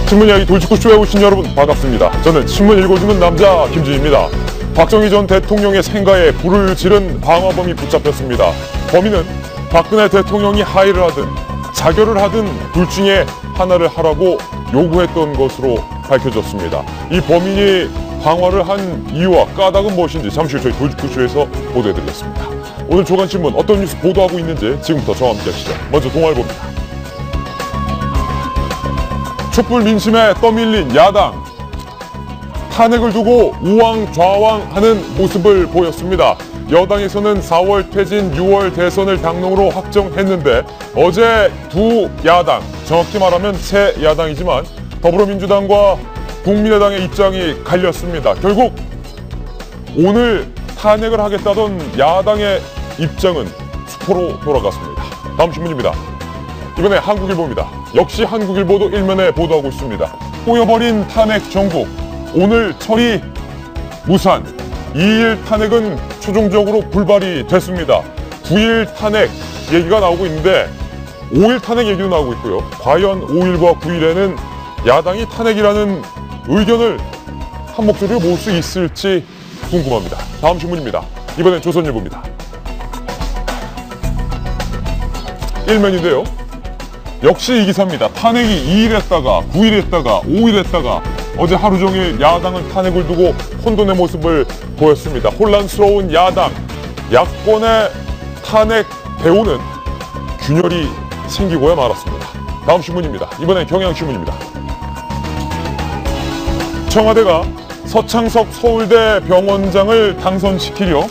신문 이야기 돌직구쇼에 오신 여러분 반갑습니다. 저는 신문 읽어주는 남자 김준입니다. 박정희 전 대통령의 생가에 불을 지른 방화범이 붙잡혔습니다. 범인은 박근혜 대통령이 하의를 하든 자결을 하든 둘 중에 하나를 하라고 요구했던 것으로 밝혀졌습니다. 이 범인이 방화를 한 이유와 까닭은 무엇인지 잠시 후 저희 돌직구쇼에서 보도해드리겠습니다. 오늘 조간신문 어떤 뉴스 보도하고 있는지 지금부터 저와 함께 하시죠. 먼저 동아일보입니다. 촛불 민심에 떠밀린 야당, 탄핵을 두고 우왕좌왕하는 모습을 보였습니다. 여당에서는 4월 퇴진, 6월 대선을 당론으로 확정했는데 어제 두 야당, 정확히 말하면 새 야당이지만 더불어민주당과 국민의당의 입장이 갈렸습니다. 결국 오늘 탄핵을 하겠다던 야당의 입장은 수포로 돌아갔습니다. 다음 신문입니다. 이번에 한국일보입니다. 역시 한국일보도 일면에 보도하고 있습니다. 꼬여버린 탄핵 정국, 오늘 처리 무산, 2일 탄핵은 최종적으로 불발이 됐습니다. 9일 탄핵 얘기가 나오고 있는데 5일 탄핵 얘기도 나오고 있고요. 과연 5일과 9일에는 야당이 탄핵이라는 의견을 한 목소리로 모을 수 있을지 궁금합니다. 다음 신문입니다. 이번엔 조선일보입니다. 일면인데요. 역시 이 기사입니다. 탄핵이 2일 했다가 9일 했다가 5일 했다가 어제 하루 종일 야당은 탄핵을 두고 혼돈의 모습을 보였습니다. 혼란스러운 야당, 야권의 탄핵 배후는 균열이 생기고야 말았습니다. 다음 신문입니다. 이번엔 경향신문입니다. 청와대가 서창석 서울대 병원장을 당선시키려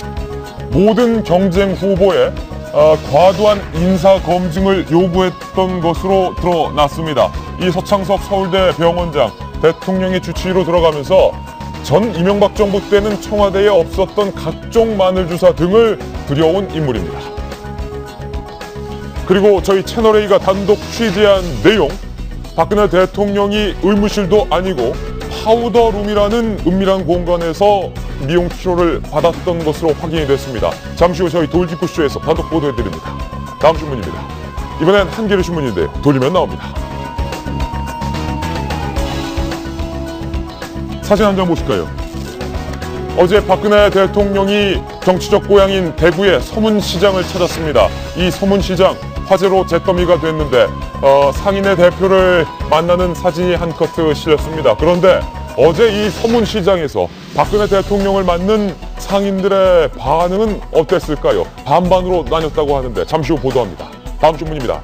모든 경쟁 후보에 과도한 인사검증을 요구했던 것으로 드러났습니다. 이 서창석 서울대 병원장, 대통령의 주치의로 들어가면서 전 이명박 정부 때는 청와대에 없었던 각종 마늘주사 등을 들여온 인물입니다. 그리고 저희 채널A가 단독 취재한 내용, 박근혜 대통령이 의무실도 아니고 파우더룸이라는 은밀한 공간에서 미용 치료를 받았던 것으로 확인이 됐습니다. 잠시 후 저희 돌직구쇼에서 단독 보도해드립니다. 다음 신문입니다. 이번엔 한겨레 신문인데요. 돌리면 나옵니다. 사진 한 장 보실까요? 어제 박근혜 대통령이 정치적 고향인 대구의 서문시장을 찾았습니다. 이 서문시장 화제로 잿더미가 됐는데 상인의 대표를 만나는 사진이 한 커트 실렸습니다. 그런데 어제 이 서문시장에서 박근혜 대통령을 맞는 상인들의 반응은 어땠을까요? 반반으로 나뉘었다고 하는데 잠시 후 보도합니다. 다음 신문입니다.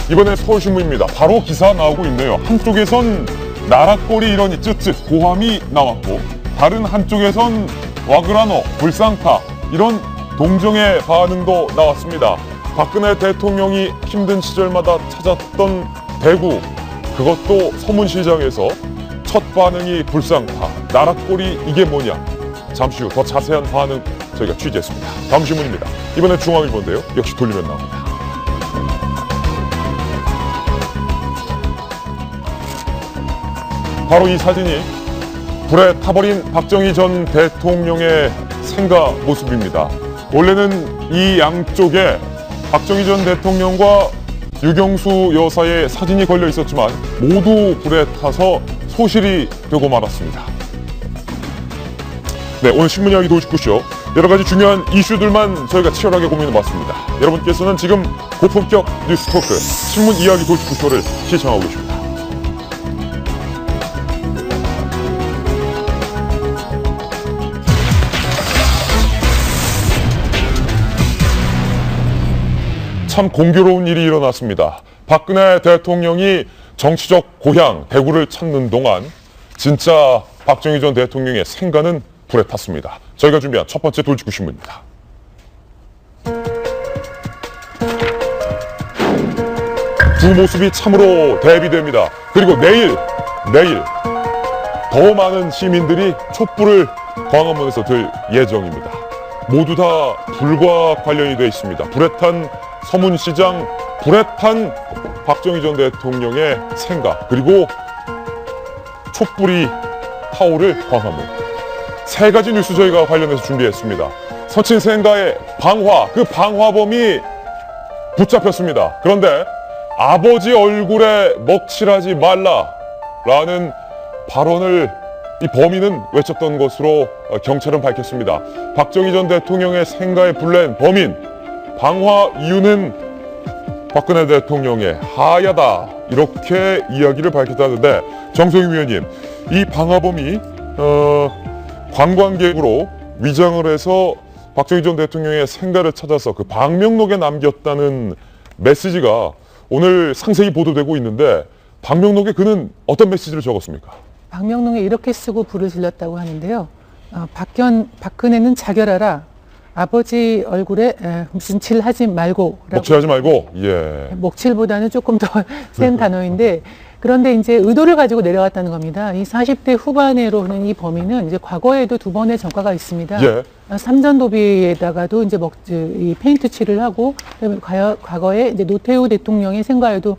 이번엔 서울신문입니다. 바로 기사 나오고 있네요. 한쪽에선 나락골이 이러니 쯧쯧 고함이 나왔고 다른 한쪽에선 와그라노 불쌍타 이런 동정의 반응도 나왔습니다. 박근혜 대통령이 힘든 시절마다 찾았던 대구, 그것도 서문시장에서 첫 반응이 불쌍타, 나락골이 이게 뭐냐. 잠시 후 더 자세한 반응 저희가 취재했습니다. 다음 신문입니다. 이번엔 중앙일보인데요. 역시 돌리면 나옵니다. 바로 이 사진이 불에 타버린 박정희 전 대통령의 생가 모습입니다. 원래는 이 양쪽에 박정희 전 대통령과 유경수 여사의 사진이 걸려 있었지만 모두 불에 타서 소실이 되고 말았습니다. 네, 오늘 신문 이야기 돌직구쇼 여러 가지 중요한 이슈들만 저희가 치열하게 고민해봤습니다. 여러분께서는 지금 고품격 뉴스 토크 신문 이야기 돌직구쇼를 시청하고 계십니다. 참 공교로운 일이 일어났습니다. 박근혜 대통령이 정치적 고향 대구를 찾는 동안 진짜 박정희 전 대통령의 생가는 불에 탔습니다. 저희가 준비한 첫 번째 돌직구 신문입니다. 두 모습이 참으로 대비됩니다. 그리고 내일 더 많은 시민들이 촛불을 광화문에서 들 예정입니다. 모두 다 불과 관련이 되어 있습니다. 불에 탄 서문시장, 불에 탄 박정희 전 대통령의 생가, 그리고 촛불이 타오를 광화문. 세 가지 뉴스 저희가 관련해서 준비했습니다. 서친 생가의 방화, 그 방화범이 붙잡혔습니다. 그런데 아버지 얼굴에 먹칠하지 말라라는 발언을 이 범인은 외쳤던 것으로 경찰은 밝혔습니다. 박정희 전 대통령의 생가에 불낸 범인, 방화 이유는 박근혜 대통령의 하야다, 이렇게 이야기를 밝혔다는데, 정성희 위원님, 이 방화범이 관광객으로 위장을 해서 박정희 전 대통령의 생가를 찾아서 그 방명록에 남겼다는 메시지가 오늘 상세히 보도되고 있는데, 방명록에 그는 어떤 메시지를 적었습니까? 방명록에 이렇게 쓰고 불을 질렀다고 하는데요. 박근혜는 자결하라. 아버지 얼굴에 목칠하지 말고. 먹칠하지 말고. 예. 목칠보다는 조금 더 센 단어인데, 그런데 이제 의도를 가지고 내려왔다는 겁니다. 이 40대 후반으로 하는 이 범인은 이제 과거에도 2번의 전과가 있습니다. 예. 삼전도비에다가도 이제 이 페인트 칠을 하고, 과거에 이제 노태우 대통령의 생가에도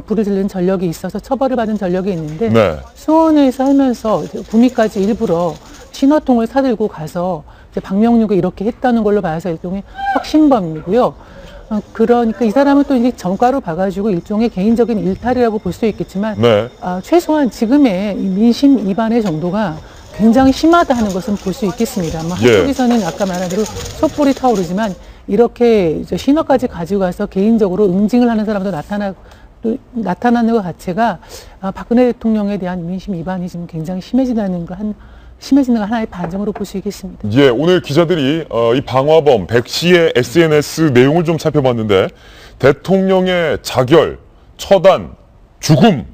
불을 지른 전력이 있어서 처벌을 받은 전력이 있는데, 네. 수원에 살면서 구미까지 일부러 신호통을 사들고 가서 이제 방명록에 이렇게 했다는 걸로 봐서 일종의 혁신범이고요. 그러니까 이 사람은 또 이제 전과로 봐가지고 일종의 개인적인 일탈이라고 볼 수 있겠지만, 네. 최소한 지금의 민심 위반의 정도가 굉장히 심하다 하는 것은 볼 수 있겠습니다. 한쪽에서는 아까 말한 대로 촛불이 타오르지만, 이렇게 신호까지 가지고 가서 개인적으로 응징을 하는 사람도 나타나는 것 자체가 박근혜 대통령에 대한 민심 위반이 지금 굉장히 심해지는 거 하나의 반증으로 볼 수 있겠습니다. 예, 오늘 기자들이 이 방화범 백 씨의 SNS 내용을 좀 살펴봤는데, 대통령의 자결, 처단, 죽음,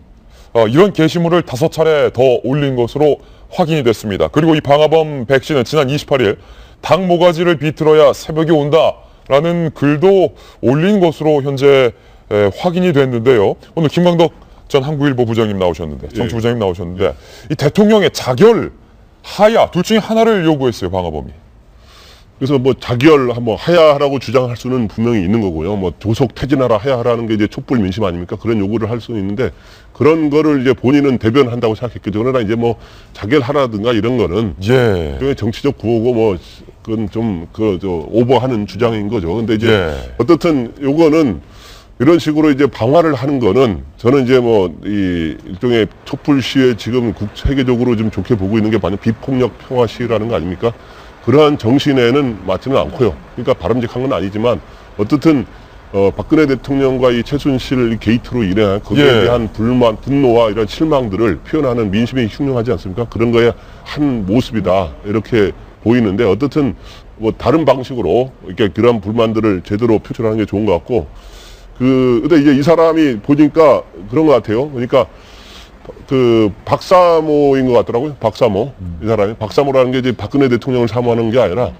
이런 게시물을 5차례 더 올린 것으로 확인이 됐습니다. 그리고 이 방화범 백 씨는 지난 28일 닭 모가지를 비틀어야 새벽이 온다라는 글도 올린 것으로 현재 확인이 됐는데요. 오늘 김광덕 전 한국일보 부장님 나오셨는데, 정치부장님 나오셨는데, 이 대통령의 자결, 하야, 둘 중에 하나를 요구했어요, 방화범이. 그래서 뭐 자결, 뭐 하야라고 주장할 수는 분명히 있는 거고요. 뭐 조속 퇴진하라, 하야하라는 게 이제 촛불 민심 아닙니까? 그런 요구를 할 수는 있는데, 그런 거를 이제 본인은 대변한다고 생각했겠죠. 그러나 이제 뭐 자결하라든가 이런 거는 정치적 구호고, 뭐 그건 좀 오버하는 주장인 거죠. 근데 이제 어떻든 요거는 이런 식으로 이제 방화를 하는 거는, 저는 이제 뭐 이 일종의 촛불 시위에 지금 세계적으로 좀 좋게 보고 있는 게 바로 비폭력 평화 시위라는 거 아닙니까? 그러한 정신에는 맞지는 않고요. 그러니까 바람직한 건 아니지만, 어떻든 박근혜 대통령과 이 최순실 게이트로 인해 거기에 대한 불만, 분노와 이런 실망들을 표현하는 민심이 흉흉하지 않습니까? 그런 거의 한 모습이다, 이렇게 보이는데, 어떻든 뭐 다른 방식으로 이렇게 그런 불만들을 제대로 표출하는 게 좋은 것 같고, 근데 이제 이 사람이 보니까 그런 것 같아요. 그러니까 박사모인 것 같더라고요. 박사모. 이 사람이. 박사모라는 게 이제 박근혜 대통령을 사모하는 게 아니라,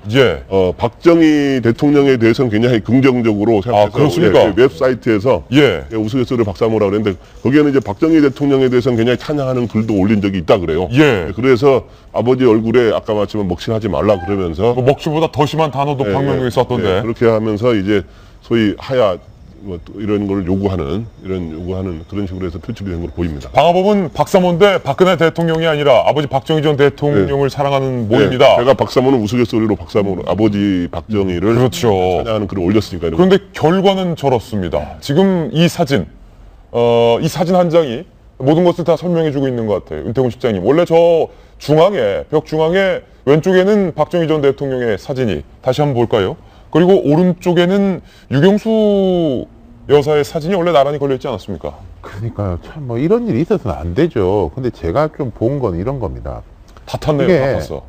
박정희 대통령에 대해서는 굉장히 긍정적으로 생각해서. 그렇습니까? 웹사이트에서 우스갯소리로 박사모라고 그랬는데, 거기에는 이제 박정희 대통령에 대해서는 굉장히 찬양하는 글도 올린 적이 있다 그래요. 그래서 아버지 얼굴에 아까 말했지만 먹칠하지 말라 그러면서. 먹칠보다 더 심한 단어도 방명록에 썼던데. 그렇게 하면서 이제 소위 하야, 뭐 이런 걸 요구하는 그런 식으로 해서 표출이 된 걸로 보입니다. 방화범은 박사모인데 박근혜 대통령이 아니라 아버지 박정희 전 대통령을 사랑하는 모입니다. 제가 박사모는 우스갯소리로 박사모로 아버지 박정희를 찬양하는 글을 올렸으니까. 그런데 결과는 저렇습니다. 지금 이 사진 한 장이 모든 것을 다 설명해주고 있는 것 같아요. 윤태곤 실장님. 원래 저 벽 중앙에 왼쪽에는 박정희 전 대통령의 사진이, 다시 한번 볼까요? 그리고 오른쪽에는 유경수 여사의 사진이 원래 나란히 걸려있지 않았습니까? 그러니까요. 참 뭐 이런 일이 있어서는 안 되죠. 근데 제가 좀 본 건 이런 겁니다. 다 탔네요. 다 탔어.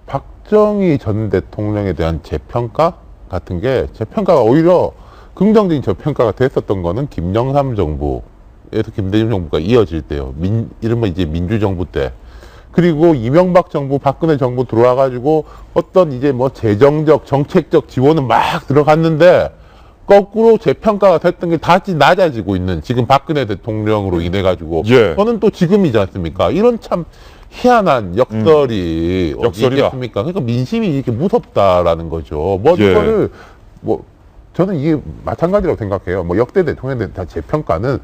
박정희 전 대통령에 대한 재평가 같은 게, 재평가가 오히려 긍정적인 재평가가 됐었던 거는 김영삼 정부에서 김대중 정부가 이어질 때요. 이른바 이제 민주정부 때. 그리고 이명박 정부, 박근혜 정부 들어와가지고 어떤 이제 뭐 재정적, 정책적 지원은 막 들어갔는데, 거꾸로 재평가가 됐던 게 다시 낮아지고 있는 지금 박근혜 대통령으로 인해가지고, 저는 또 지금이지 않습니까? 이런 참 희한한 역설이 어디 있겠습니까? 그러니까 민심이 이렇게 무섭다라는 거죠. 이거를 저는 이게 마찬가지라고 생각해요. 역대 대통령에 대한 재평가는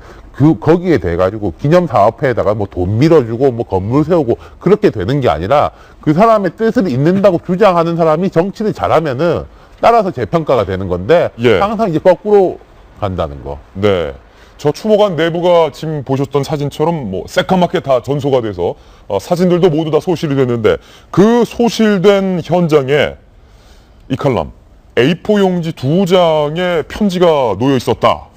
거기에 대해가지고 기념사업회에다가 돈 밀어주고 건물 세우고 그렇게 되는 게 아니라, 그 사람의 뜻을 잇는다고 주장하는 사람이 정치를 잘하면은 따라서 재평가가 되는 건데, 항상 이제 거꾸로 간다는 거. 저 추모관 내부가 지금 보셨던 사진처럼 뭐 새까맣게 다 전소가 돼서 사진들도 모두 다 소실이 됐는데 그 소실된 현장에 이 칼럼 A4 용지 2장의 편지가 놓여 있었다.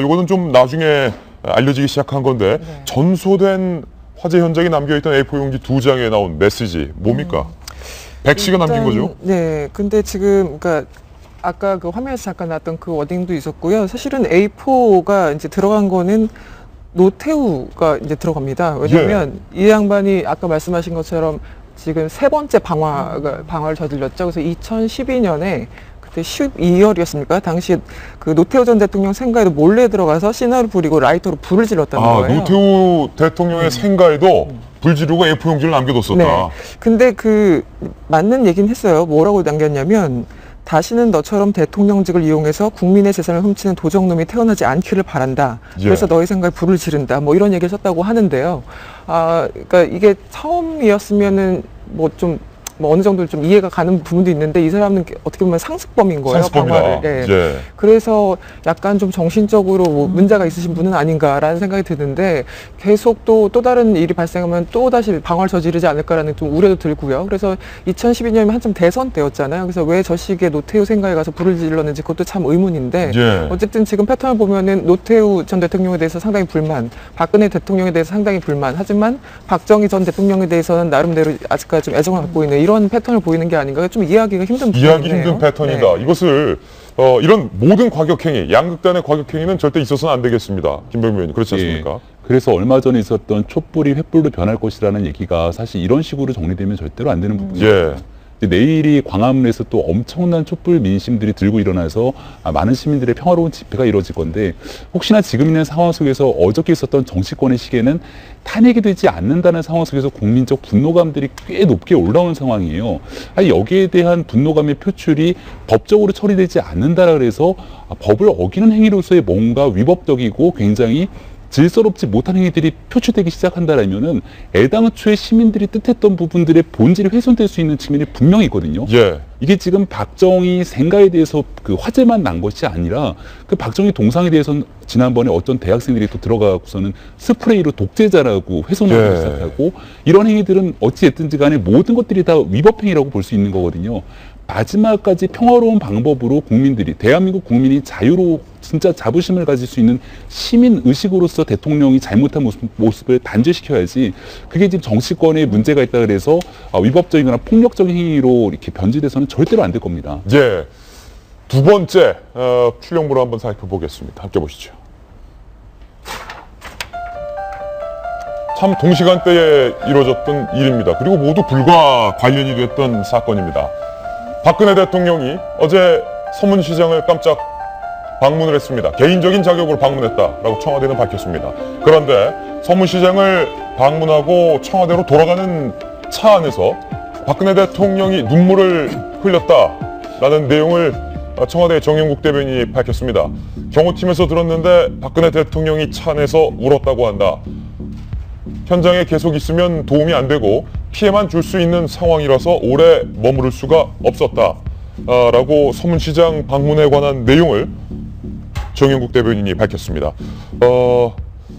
이거는 좀 나중에 알려지기 시작한 건데 네. 전소된 화재 현장에 남겨있던 A4 용지 2장에 나온 메시지 뭡니까? 백 씨가 남긴 거죠? 네. 근데 지금 그러니까 아까 그 화면에서 잠깐 나왔던 그 워딩도 있었고요. 사실은 A4가 이제 들어간 거는 노태우가 이제 들어갑니다. 왜냐하면 이 양반이 아까 말씀하신 것처럼 지금 세 번째 방화를 저질렀죠. 그래서 2012년에 그때 12월이었습니까? 당시 그 노태우 전 대통령 생가에도 몰래 들어가서 시나를 부리고 라이터로 불을 질렀다는 거예요. 노태우 대통령의 생가에도 불 지르고 A4 용지를 남겨뒀었다. 네. 근데 그 맞는 얘기는 했어요. 뭐라고 남겼냐면 다시는 너처럼 대통령직을 이용해서 국민의 재산을 훔치는 도적놈이 태어나지 않기를 바란다. 그래서 너희 생각에 불을 지른다. 뭐 이런 얘기를 썼다고 하는데요. 그러니까 이게 처음이었으면은 뭐 어느 정도 좀 이해가 가는 부분도 있는데 이 사람은 어떻게 보면 상습범인 거예요. 상습범이다. 방화를. 네. 그래서 약간 좀 정신적으로 뭐 문제가 있으신 분은 아닌가라는 생각이 드는데 계속 또 다른 일이 발생하면 또 다시 방화를 저지르지 않을까라는 좀 우려도 들고요. 그래서 2012년이면 한참 대선 때였잖아요. 그래서 왜 저 시기에 노태우 생가에 가서 불을 질렀는지 그것도 참 의문인데 어쨌든 지금 패턴을 보면은 노태우 전 대통령에 대해서 상당히 불만, 박근혜 대통령에 대해서 상당히 불만. 하지만 박정희 전 대통령에 대해서는 나름대로 아직까지 좀 애정을 갖고 있는 이런 패턴을 보이는 게 아닌가 좀 이해하기가 힘든 이해하기 힘든 패턴이다. 네. 이것을 이런 모든 과격행위, 양극단의 과격행위는 절대 있어서는 안 되겠습니다. 김병민 의원님 그렇지 않습니까? 예. 그래서 얼마 전에 있었던 촛불이 횃불로 변할 것이라는 얘기가 사실 이런 식으로 정리되면 절대로 안 되는 부분이에요. 내일이 광화문에서 또 엄청난 촛불 민심들이 들고 일어나서 많은 시민들의 평화로운 집회가 이루어질 건데 혹시나 지금 있는 상황 속에서 어저께 있었던 정치권의 시계는 탄핵이 되지 않는다는 상황 속에서 국민적 분노감들이 꽤 높게 올라오는 상황이에요. 여기에 대한 분노감의 표출이 법적으로 처리되지 않는다라 그래서 법을 어기는 행위로서의 뭔가 위법적이고 굉장히 질서롭지 못한 행위들이 표출되기 시작한다라면은 애당초에 시민들이 뜻했던 부분들의 본질이 훼손될 수 있는 측면이 분명히 있거든요. 이게 지금 박정희 생가에 대해서 그 화제만 난 것이 아니라 그 박정희 동상에 대해서는 지난번에 어떤 대학생들이 또 들어가고서는 스프레이로 독재자라고 훼손하기 시작하고 이런 행위들은 어찌됐든지 간에 모든 것들이 다 위법행위라고 볼 수 있는 거거든요. 마지막까지 평화로운 방법으로 국민들이 대한민국 국민이 자유로 진짜 자부심을 가질 수 있는 시민 의식으로서 대통령이 잘못한 모습을 단죄시켜야지 그게 지금 정치권에 문제가 있다 그래서 위법적이거나 폭력적인 행위로 이렇게 변질돼서는 절대로 안 될 겁니다. 두 번째 출력물을 한번 살펴보겠습니다. 함께 보시죠. 참 동시간대에 이루어졌던 일입니다. 그리고 모두 불과 관련이 됐던 사건입니다. 박근혜 대통령이 어제 서문시장을 깜짝 방문을 했습니다. 개인적인 자격으로 방문했다라고 청와대는 밝혔습니다. 그런데 서문시장을 방문하고 청와대로 돌아가는 차 안에서 박근혜 대통령이 눈물을 흘렸다라는 내용을 청와대 정영국 대변인이 밝혔습니다. 경호팀에서 들었는데 박근혜 대통령이 차 안에서 울었다고 한다. 현장에 계속 있으면 도움이 안 되고 피해만 줄 수 있는 상황이라서 오래 머무를 수가 없었다. 라고 서문시장 방문에 관한 내용을 정영국 대변인이 밝혔습니다.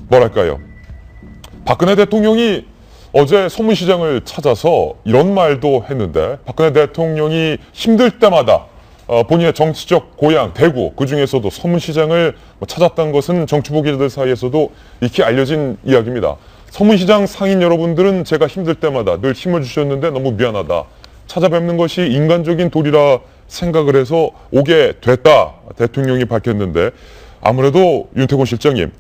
뭐랄까요. 박근혜 대통령이 어제 서문시장을 찾아서 이런 말도 했는데 박근혜 대통령이 힘들 때마다 본인의 정치적 고향 대구 그중에서도 서문시장을 찾았던 것은 정치보기들 사이에서도 익히 알려진 이야기입니다. 서문시장 상인 여러분들은 제가 힘들 때마다 늘 힘을 주셨는데 너무 미안하다. 찾아뵙는 것이 인간적인 도리라 생각을 해서 오게 됐다. 대통령이 밝혔는데 아무래도 윤태곤 실장님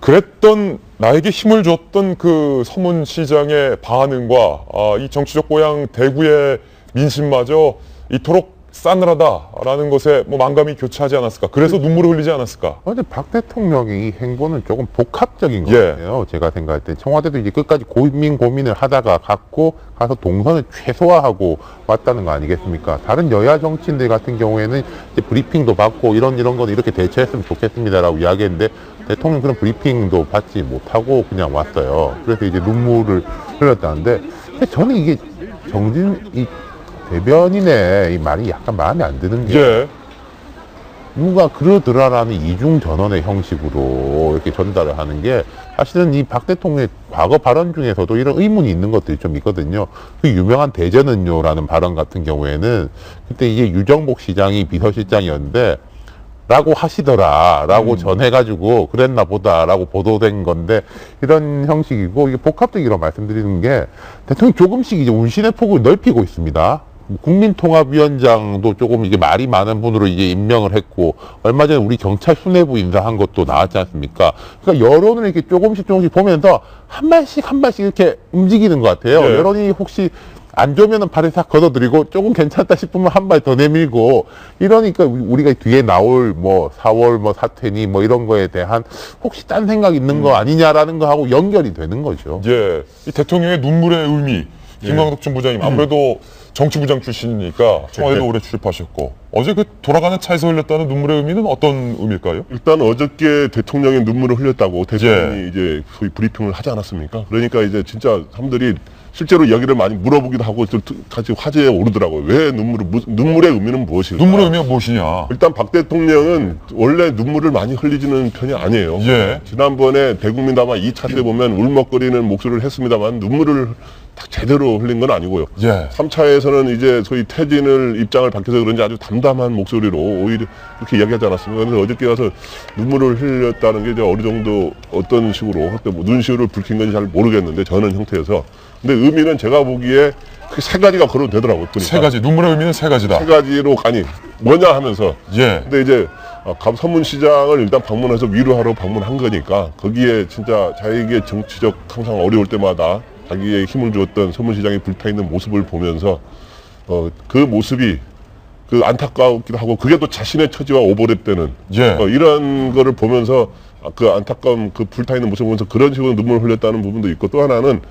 그랬던 나에게 힘을 줬던 그 서문시장의 반응과 이 정치적 고향 대구의 민심마저 이토록 싸늘하다라는 것에 망감이 교차하지 않았을까? 그래서 눈물을 흘리지 않았을까? 근데 박 대통령의 이 행보는 조금 복합적인 것 같아요. 제가 생각할 때 청와대도 이제 끝까지 고민을 하다가 가서 동선을 최소화하고 왔다는 거 아니겠습니까? 다른 여야 정치인들 같은 경우에는 이제 브리핑도 받고 이런 건 이렇게 대처했으면 좋겠습니다라고 이야기했는데 대통령 그런 브리핑도 받지 못하고 그냥 왔어요. 그래서 이제 눈물을 흘렸다는데 근데 저는 이게 이 대변인의 이 말이 약간 마음에 안 드는 게 누가 그러더라라는 이중 전언의 형식으로 이렇게 전달을 하는 게 사실은 이 박 대통령의 과거 발언 중에서도 이런 의문이 있는 것들이 좀 있거든요. 그 유명한 대전은요라는 발언 같은 경우에는 그때 이제 유정복 시장이 비서실장이었는데 라고 하시더라 라고 전해가지고 그랬나 보다 라고 보도된 건데 이런 형식이고 이게 복합적으로 말씀드리는 게 대통령이 조금씩 이제 운신의 폭을 넓히고 있습니다. 국민통합위원장도 조금 이게 말이 많은 분으로 이제 임명을 했고 얼마 전에 우리 경찰 수뇌부 인사한 것도 나왔지 않습니까? 그러니까 여론을 이렇게 조금씩 보면서 한 발씩 이렇게 움직이는 것 같아요. 네. 여론이 혹시 안 좋으면은 발을 싹 걷어들이고 조금 괜찮다 싶으면 한 발 더 내밀고 이러니까 우리가 뒤에 나올 뭐 4월 뭐 사태니 뭐 이런 거에 대한 혹시 딴 생각 있는 거 아니냐라는 거하고 연결이 되는 거죠. 예, 이 대통령의 눈물의 의미, 김광덕 전 부장님 아무래도 정치부장 출신이니까 청와대도 오래 출입하셨고 어제 그 돌아가는 차에서 흘렸다는 눈물의 의미는 어떤 의미일까요? 일단 어저께 대통령의 눈물을 흘렸다고 대통령이 이제 소위 브리핑을 하지 않았습니까? 그러니까 이제 진짜 사람들이 실제로 이야기를 많이 물어보기도 하고 좀 같이 화제에 오르더라고요. 왜 눈물의 의미는 무엇일까? 눈물의 의미가 무엇이냐? 일단 박 대통령은 원래 눈물을 많이 흘리지는 편이 아니에요. 예. 지난번에 대국민 담화 2차 때 보면 울먹거리는 목소리를 했습니다만 눈물을 딱 제대로 흘린 건 아니고요. 예. 3차에서는 이제 소위 퇴진을 입장을 밝혀서 그런지 아주 담담한 목소리로 오히려 그렇게 이야기하지 않았습니까? 그래서 어저께 가서 눈물을 흘렸다는 게 이제 어느 정도 어떤 식으로 그때 뭐 눈시울을 붉힌 건지 잘 모르겠는데 저는 형태여서 근데 의미는 제가 보기에 그 세 가지가 거론되더라고요. 보니까. 세 가지, 눈물의 의미는 세 가지다. 세 가지로 아니 뭐냐 하면서 예. 근데 이제 갑 서문시장을 일단 방문해서 위로하러 방문한 거니까 거기에 진짜 자기의 정치적 항상 어려울 때마다 자기의 힘을 주었던 서문시장이 불타있는 모습을 보면서 그 모습이 그 안타깝기도 하고 그게 또 자신의 처지와 오버랩되는 예. 이런 거를 보면서 그 안타까운 그 불타있는 모습을 보면서 그런 식으로 눈물을 흘렸다는 부분도 있고 또 하나는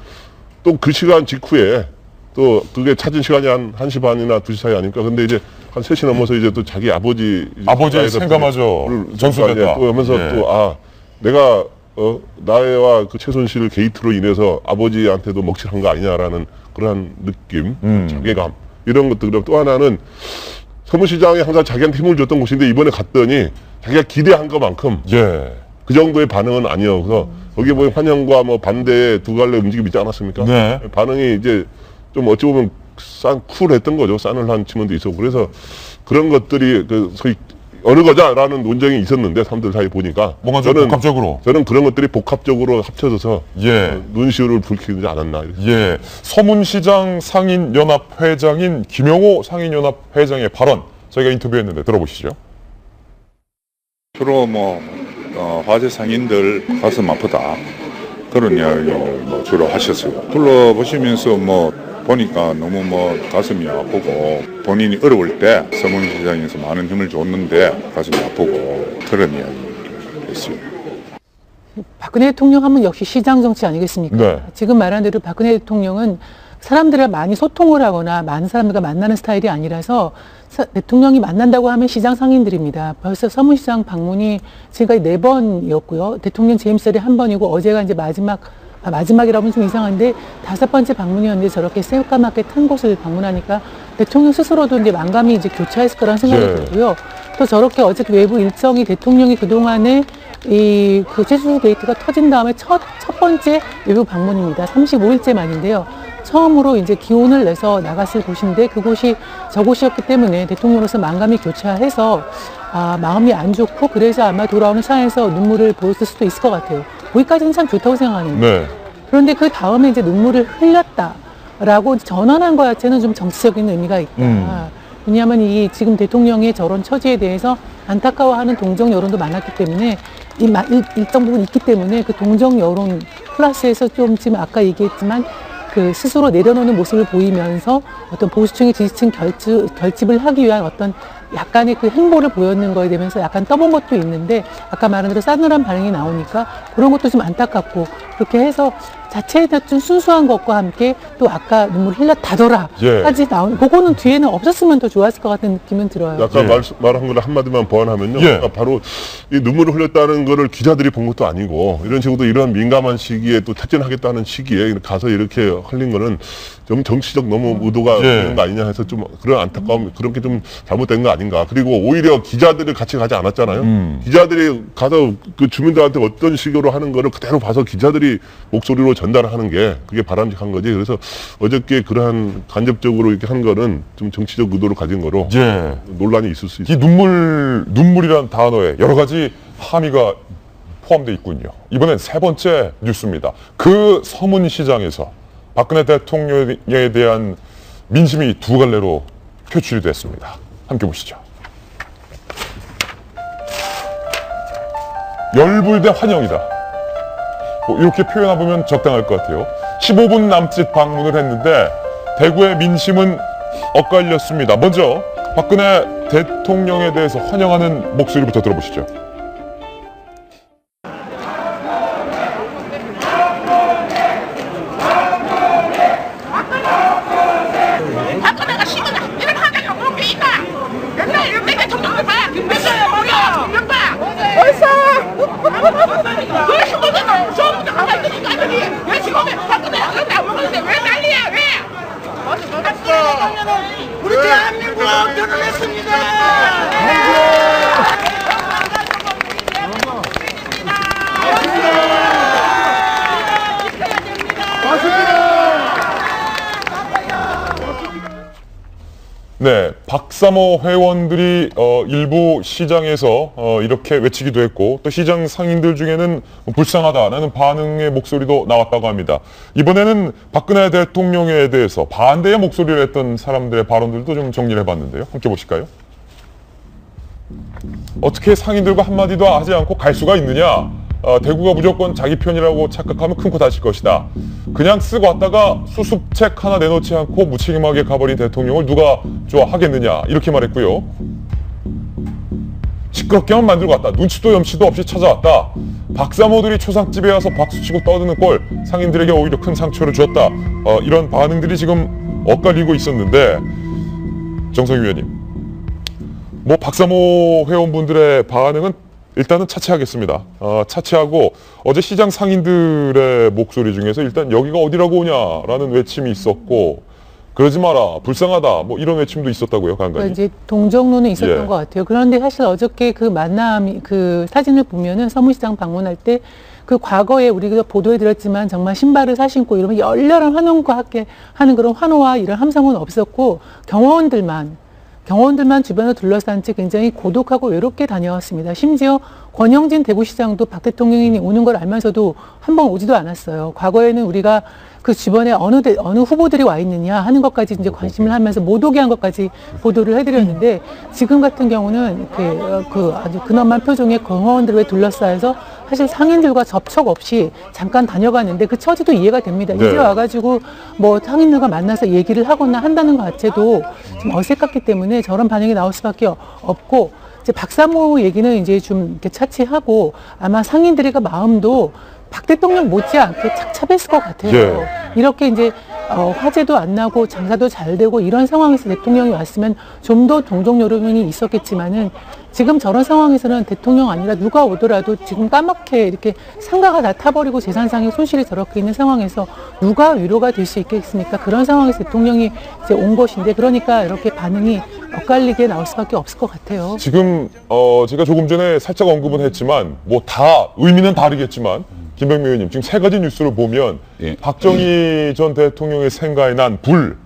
또 그 시간 직후에 또 그게 찾은 시간이 한 1시 반이나 2시 사이 아닙니까? 근데 이제 한 3시 넘어서 이제 또 자기 아버지의 생가마저 전수됐다. 또 하면서 예. 또 내가 나와 그 최순실 게이트로 인해서 아버지한테도 먹칠한 거 아니냐라는 그러한 느낌, 자괴감 이런 것들. 그리고 또 하나는 서문시장이 항상 자기한테 힘을 줬던 곳인데 이번에 갔더니 자기가 기대한 것만큼 예. 그 정도의 반응은 아니어서 거기에 뭐 환영과 뭐 반대의 두 갈래 움직임이 있지 않았습니까? 네. 반응이 이제 좀 어찌 보면 쿨했던 거죠. 싸늘한 측면도 있었고 그래서 그런 것들이 그 소위 어느 거자라는 논쟁이 있었는데 사람들 사이 보니까 뭔가 좀 복합적으로 저는 그런 것들이 복합적으로 합쳐져서 예. 눈시울을 붉히지 않았나. 예. 서문시장 상인연합 회장인 김영호 상인연합 회장의 발언 저희가 인터뷰했는데 들어보시죠. 주로 화재 상인들 가슴 아프다 그런 이야기를 주로 하셨어요. 둘러보시면서 보니까 너무 가슴이 아프고 본인이 어려울 때 서문시장에서 많은 힘을 줬는데 가슴이 아프고 그런 이야기를 했어요. 박근혜 대통령 하면 역시 시장 정치 아니겠습니까? 네. 지금 말한 대로 박근혜 대통령은 사람들을 많이 소통을 하거나 많은 사람들과 만나는 스타일이 아니라서 대통령이 만난다고 하면 시장 상인들입니다. 벌써 서문시장 방문이 지금까지 4번이었고요. 대통령 재임 시절에 1번이고 어제가 이제 마지막이라고 하면 좀 이상한데 5번째 방문이었는데 저렇게 새까맣게 탄 곳을 방문하니까 대통령 스스로도 이제 만감이 이제 교차했을 거라는 생각이 예. 들고요. 또 저렇게 어제 외부 일정이 대통령이 그동안에 그 최순실 게이트가 터진 다음에 첫 번째 외부 방문입니다. 35일째 만인데요. 처음으로 이제 기온을 내서 나갔을 곳인데 그곳이 저곳이었기 때문에 대통령으로서 만감이 교차해서 마음이 안 좋고 그래서 아마 돌아오는 차에서 눈물을 보였을 수도 있을 것 같아요. 거기까지는 참 좋다고 생각하는데 네. 그런데 그 다음에 이제 눈물을 흘렸다라고 전환한 것 자체는 좀 정치적인 의미가 있다. 왜냐하면 이 지금 대통령의 저런 처지에 대해서 안타까워하는 동정 여론도 많았기 때문에 일정 부분 있기 때문에 그 동정 여론 플러스에서 좀 지금 아까 얘기했지만 그 스스로 내려놓는 모습을 보이면서 어떤 보수층의 지지층 결집을 하기 위한 어떤 약간의 그 행보를 보였는 거에 대해서 약간 떠본 것도 있는데 아까 말한 대로 싸늘한 반응이 나오니까 그런 것도 좀 안타깝고 그렇게 해서 자체에 좀 순수한 것과 함께 또 아까 눈물 흘렸다더라까지 나온 그거는 뒤에는 없었으면 더 좋았을 것 같은 느낌은 들어요. 아까 말한 거를 한마디만 보완하면요. 예. 바로 이 눈물을 흘렸다는 거를 기자들이 본 것도 아니고 이런 식으로 이런 민감한 시기에 또 퇴진하겠다는 시기에 가서 이렇게 흘린 거는 좀 정치적 너무 의도가 있는 거 아니냐 해서 좀 그런 안타까움 그렇게 좀 잘못된 거 아니냐. 아닌가. 그리고 오히려 기자들이 같이 가지 않았잖아요. 기자들이 가서 그 주민들한테 어떤 식으로 하는 거를 그대로 봐서 기자들이 목소리로 전달하는 게 그게 바람직한 거지. 그래서 어저께 그러한 간접적으로 이렇게 한 거는 좀 정치적 의도를 가진 거로 예. 논란이 있을 수 이 있어요. 눈물이란 단어에 여러 가지 함의가 포함되어 있군요. 이번엔 세 번째 뉴스입니다. 그 서문시장에서 박근혜 대통령에 대한 민심이 두 갈래로 표출이 됐습니다. 함께 보시죠. 열불대 환영이다. 뭐 이렇게 표현해보면 적당할 것 같아요. 15분 남짓 방문을 했는데 대구의 민심은 엇갈렸습니다. 먼저 박근혜 대통령에 대해서 환영하는 목소리부터 들어보시죠. 박근혜가 시기다. 이런 환경이 없는 게 있나? 옛날에 이렇게 대통령을 봐. 김대중이 뭐야? 김명박. 벌써? 왜 시골에서 소문도 가만히 있으니까 아들이 왜 지금에 박근혜가 그런데 안 먹었는데 왜 난리야? 왜? 박근혜 대통령은 우리 대한민국을 변호했습니다. 네, 박사모 회원들이 일부 시장에서 이렇게 외치기도 했고 또 시장 상인들 중에는 불쌍하다라는 반응의 목소리도 나왔다고 합니다. 이번에는 박근혜 대통령에 대해서 반대의 목소리를 했던 사람들의 발언들도 좀 정리를 해봤는데요. 함께 보실까요? 어떻게 상인들과 한마디도 하지 않고 갈 수가 있느냐? 대구가 무조건 자기 편이라고 착각하면 큰 코 다칠 것이다. 그냥 쓰고 왔다가 수습책 하나 내놓지 않고 무책임하게 가버린 대통령을 누가 좋아하겠느냐 이렇게 말했고요. 시끄럽게만 만들고 왔다. 눈치도 염치도 없이 찾아왔다. 박사모들이 초상집에 와서 박수치고 떠드는 꼴 상인들에게 오히려 큰 상처를 주었다. 이런 반응들이 지금 엇갈리고 있었는데 정성희 위원님, 뭐 박사모 회원분들의 반응은 일단은 차치하겠습니다. 차치하고 어제 시장 상인들의 목소리 중에서 일단 여기가 어디라고 오냐라는 외침이 있었고 그러지 마라, 불쌍하다 뭐 이런 외침도 있었다고요, 간간히. 그러니까 이제 동정론은 있었던 예. 것 같아요. 그런데 사실 어저께 그 만남, 그 사진을 보면은 서문시장 방문할 때 그 과거에 우리가 보도해드렸지만 정말 신발을 사신고 이러면 열렬한 환원과 함께 하는 그런 환호와 이런 함성은 없었고 경호원들만 주변을 둘러싼 채 굉장히 고독하고 외롭게 다녀왔습니다. 심지어 권영진 대구시장도 박 대통령이 오는 걸 알면서도 한 번 오지도 않았어요. 과거에는 우리가 그 주변에 어느 후보들이 와 있느냐 하는 것까지 이제 관심을 하면서 못 오게 한 것까지 보도를 해드렸는데 지금 같은 경우는 이렇게 아주 근엄한 표정의 경호원들에 둘러싸여서 사실 상인들과 접촉 없이 잠깐 다녀가는데 그 처지도 이해가 됩니다. 네. 이제 와가지고 뭐 상인들과 만나서 얘기를 하거나 한다는 것 자체도 좀 어색했기 때문에 저런 반응이 나올 수밖에 없고 이제 박사모 얘기는 이제 좀 이렇게 차치하고 아마 상인들의 마음도 박 대통령 못지않게 착잡했을 것 같아요. 예. 이렇게 이제 화재도 안 나고 장사도 잘 되고 이런 상황에서 대통령이 왔으면 좀 더 동정 여론이 있었겠지만은 지금 저런 상황에서는 대통령 아니라 누가 오더라도 지금 까맣게 이렇게 상가가 다 타버리고 재산상의 손실이 저렇게 있는 상황에서 누가 위로가 될 수 있겠습니까? 그런 상황에서 대통령이 이제 온 것인데 그러니까 이렇게 반응이 엇갈리게 나올 수밖에 없을 것 같아요. 지금 제가 조금 전에 살짝 언급은 했지만 뭐 다 의미는 다르겠지만 김병민 의원님 지금 세 가지 뉴스를 보면 예. 박정희 전 대통령의 생가에 난 불,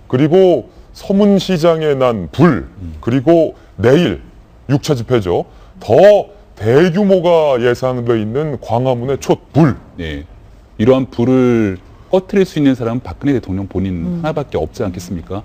그리고 서문시장에 난 불, 그리고 내일 6차 집회죠. 더 대규모가 예상되어 있는 광화문의 촛불. 네. 이러한 불을 꺼트릴 수 있는 사람은 박근혜 대통령 본인 하나밖에 없지 않겠습니까?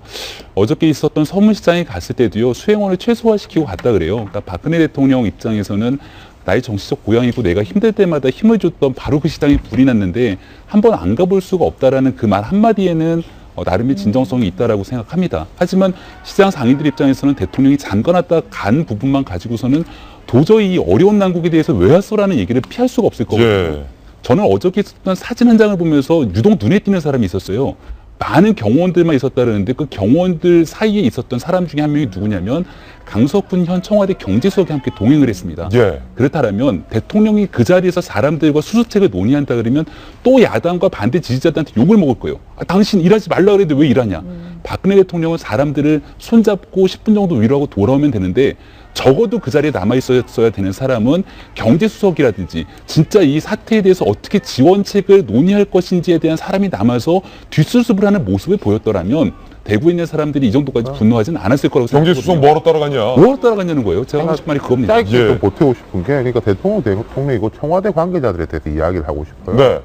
어저께 있었던 서문시장에 갔을 때도요, 수행원을 최소화시키고 갔다 그래요. 그러니까 박근혜 대통령 입장에서는 나의 정치적 고향이고 내가 힘들 때마다 힘을 줬던 바로 그 시장에 불이 났는데 한 번 안 가볼 수가 없다라는 그 말 한마디에는 나름의 진정성이 있다라고 생각합니다. 하지만 시장 상인들 입장에서는 대통령이 잠가놨다 간 부분만 가지고서는 도저히 이 어려운 난국에 대해서 왜 왔어라는 얘기를 피할 수가 없을 거거든요. 예. 저는 어저께 있었던 사진 한 장을 보면서 유독 눈에 띄는 사람이 있었어요. 많은 경호원들만 있었다는데 그 경호원들 사이에 있었던 사람 중에 한 명이 누구냐면 강석훈 현 청와대 경제수석이 함께 동행을 했습니다. 예. 그렇다면 대통령이 그 자리에서 사람들과 수수책을 논의한다 그러면 또 야당과 반대 지지자들한테 욕을 먹을 거예요. 당신 일하지 말라 그랬는데 왜 일하냐. 박근혜 대통령은 사람들을 손잡고 10분 정도 위로하고 돌아오면 되는데 적어도 그 자리에 남아있어야 되는 사람은 경제수석이라든지 진짜 이 사태에 대해서 어떻게 지원책을 논의할 것인지에 대한 사람이 남아서 뒷수습을 하는 모습을 보였더라면 대구에 있는 사람들이 이 정도까지 분노하지는 않았을 거라고 생각합니다. 경제수석 뭐하러 따라가냐. 뭐하러 따라가냐는 거예요. 제가 하고 싶은 말이 그겁니다. 짧게 예. 좀 보태고 싶은 게, 그러니까 대통령이고 청와대 관계자들에 대해서 이야기를 하고 싶어요. 네.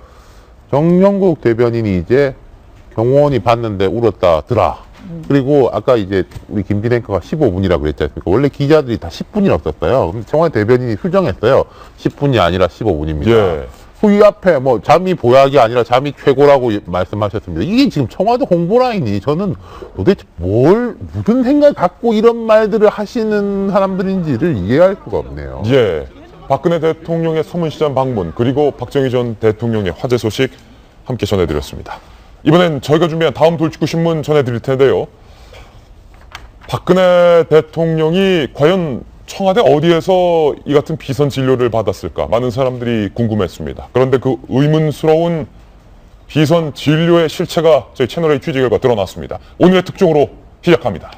정영국 대변인이 이제 경호원이 봤는데 울었다더라. 그리고 아까 이제 우리 김진 앵커가 15분이라고 그랬지 않습니까? 원래 기자들이 다 10분이었었어요. 그럼 청와대 대변인이 수정했어요. 10분이 아니라 15분입니다. 예. 그 앞에 뭐 잠이 보약이 아니라 잠이 최고라고 말씀하셨습니다. 이게 지금 청와대 홍보라인이 저는 도대체 무슨 생각 갖고 이런 말들을 하시는 사람들인지를 이해할 수가 없네요. 예. 박근혜 대통령의 서문시장 방문 그리고 박정희 전 대통령의 화재 소식 함께 전해드렸습니다. 이번엔 저희가 준비한 다음 돌직구 신문 전해드릴 텐데요. 박근혜 대통령이 과연 청와대 어디에서 이 같은 비선 진료를 받았을까 많은 사람들이 궁금했습니다. 그런데 그 의문스러운 비선 진료의 실체가 저희 채널A 취재 결과 드러났습니다. 오늘의 특종으로 시작합니다.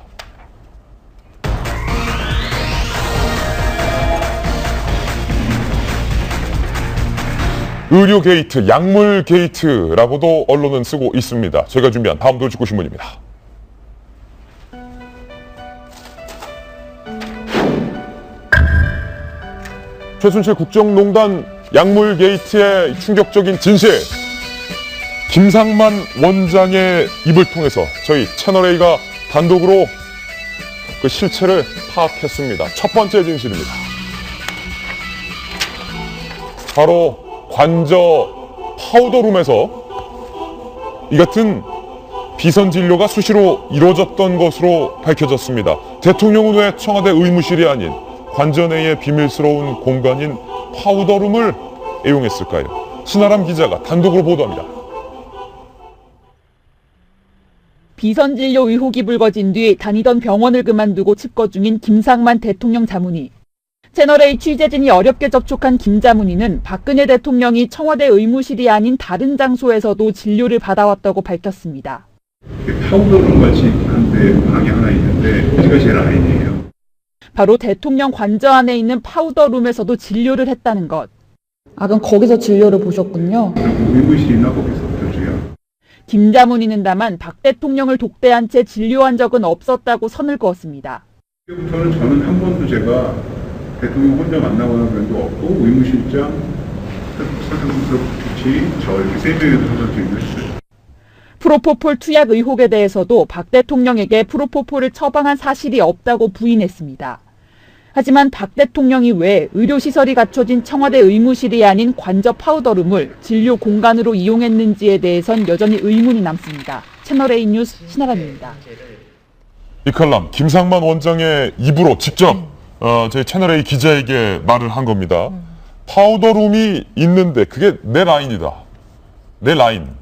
의료 게이트, 약물 게이트라고도 언론은 쓰고 있습니다. 제가 준비한 다음 돌직구 신문입니다. 최순실 국정농단 약물 게이트의 충격적인 진실. 김상만 원장의 입을 통해서 저희 채널A가 단독으로 그 실체를 파악했습니다. 첫 번째 진실입니다. 바로 관저 파우더룸에서 이 같은 비선 진료가 수시로 이루어졌던 것으로 밝혀졌습니다. 대통령은 왜 청와대 의무실이 아닌 관저 내의 비밀스러운 공간인 파우더룸을 애용했을까요? 신아람 기자가 단독으로 보도합니다. 비선 진료 의혹이 불거진 뒤 다니던 병원을 그만두고 집거 중인 김상만 대통령 자문의. 채널A 취재진이 어렵게 접촉한 김 자문의는 박근혜 대통령이 청와대 의무실이 아닌 다른 장소에서도 진료를 받아왔다고 밝혔습니다. 파우더룸 같이 한데 방이 하나 있는데 여기가 제 라인이에요. 바로 대통령 관저 안에 있는 파우더룸에서도 진료를 했다는 것. 아, 그럼 거기서 진료를 보셨군요. 의무실이나 거기서 교주요. 김 자문의는 다만 박 대통령을 독대한 채 진료한 적은 없었다고 선을 그었습니다. 저는 한 번도 제가 대통령 혼자 만나거나 그런 적 없고 의무실장, 서정석 주치, 저 이렇게 세 명에서 항상 진료했어요. 프로포폴 투약 의혹에 대해서도 박 대통령에게 프로포폴을 처방한 사실이 없다고 부인했습니다. 하지만 박 대통령이 왜 의료시설이 갖춰진 청와대 의무실이 아닌 관저 파우더룸을 진료 공간으로 이용했는지에 대해선 여전히 의문이 남습니다. 채널A 뉴스 신아람입니다. 이 칼럼 김상만 원장의 입으로 직접 저희 채널A 기자에게 말을 한 겁니다. 파우더룸이 있는데 그게 내 라인이다. 내 라인.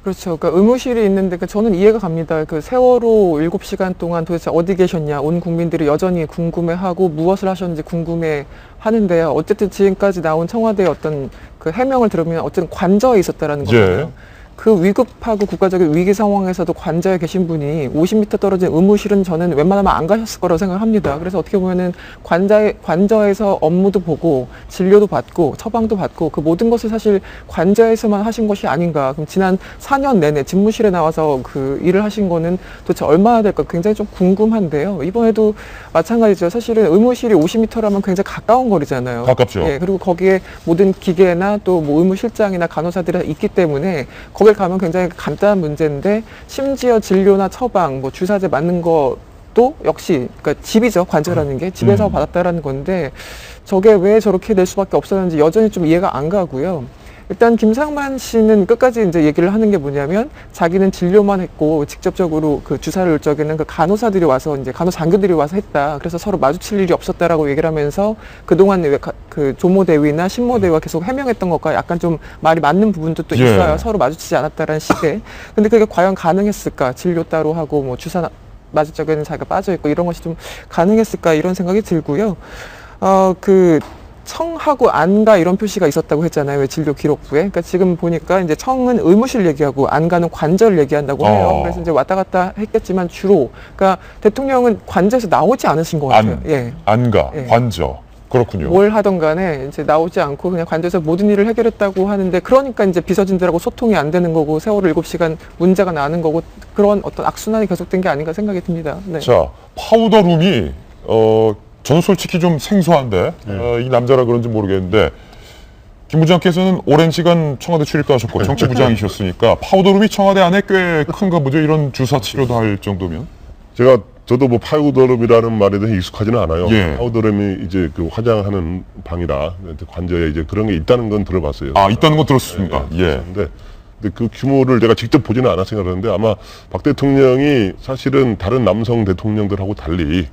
그렇죠. 그러니까 의무실이 있는데 저는 이해가 갑니다. 그 세월호 7시간 동안 도대체 어디 계셨냐. 온 국민들이 여전히 궁금해하고 무엇을 하셨는지 궁금해하는데요. 어쨌든 지금까지 나온 청와대의 어떤 그 해명을 들으면 어쨌든 관저에 있었다라는 거잖아요. 예. 그 위급하고 국가적인 위기 상황에서도 관저에 계신 분이 50m 떨어진 의무실은 저는 웬만하면 안 가셨을 거라고 생각합니다. 그래서 어떻게 보면은 관저에서 업무도 보고 진료도 받고 처방도 받고 그 모든 것을 사실 관저에서만 하신 것이 아닌가. 그럼 지난 4년 내내 집무실에 나와서 그 일을 하신 거는 도대체 얼마나 될까 굉장히 좀 궁금한데요. 이번에도 마찬가지죠. 사실은 의무실이 50m라면 굉장히 가까운 거리잖아요. 가깝죠. 예, 그리고 거기에 모든 기계나 또 뭐 의무실장이나 간호사들이 있기 때문에 거길 가면 굉장히 간단한 문제인데 심지어 진료나 처방, 뭐 주사제 맞는 것도 역시 그러니까 집이죠. 관저라는 게 집에서 받았다라는 건데 저게 왜 저렇게 될 수밖에 없었는지 여전히 좀 이해가 안 가고요. 일단 김상만 씨는 끝까지 이제 얘기를 하는 게 뭐냐면 자기는 진료만 했고 직접적으로 그 주사를 적에는 그 간호사들이 와서 이제 간호장교들이 와서 했다. 그래서 서로 마주칠 일이 없었다라고 얘기를 하면서 그동안 그 조모대위나 신모대위가 계속 해명했던 것과 약간 좀 말이 맞는 부분도 또 있어요. 서로 마주치지 않았다라는 식의. 근데 그게 과연 가능했을까? 진료 따로 하고 뭐 주사 맞을 적에는 자기가 빠져 있고 이런 것이 좀 가능했을까 이런 생각이 들고요. 그 청하고 안가 이런 표시가 있었다고 했잖아요. 왜 진료 기록부에. 그러니까 지금 보니까 이제 청은 의무실 얘기하고 안가는 관절 얘기한다고 해요. 그래서 이제 왔다 갔다 했겠지만 주로 그러니까 대통령은 관저에서 나오지 않으신 것 같아요. 안가, 관저. 그렇군요. 뭘 하던 간에 이제 나오지 않고 그냥 관저에서 모든 일을 해결했다고 하는데 그러니까 이제 비서진들하고 소통이 안 되는 거고 세월호 7시간 문제가 나는 거고 그런 어떤 악순환이 계속된 게 아닌가 생각이 듭니다. 네. 자, 파우더룸이 저는 솔직히 좀 생소한데 이 남자라 그런지 모르겠는데 김 부장께서는 오랜 시간 청와대 출입도 하셨고 정치부장이셨으니까 파우더룸이 청와대 안에 꽤 큰가 보죠. 이런 주사 치료도 할 정도면. 저도 뭐 파우더룸이라는 말에 대해 익숙하지는 않아요. 예. 파우더룸이 이제 그 화장하는 방이라 관저에 이제 그런 게 있다는 건 들어봤어요. 아, 있다는 건 들었습니까? 예. 근데 그 규모를 제가 직접 보지는 않았으니까 그러는데 아마 박 대통령이 사실은 다른 남성 대통령들하고 달리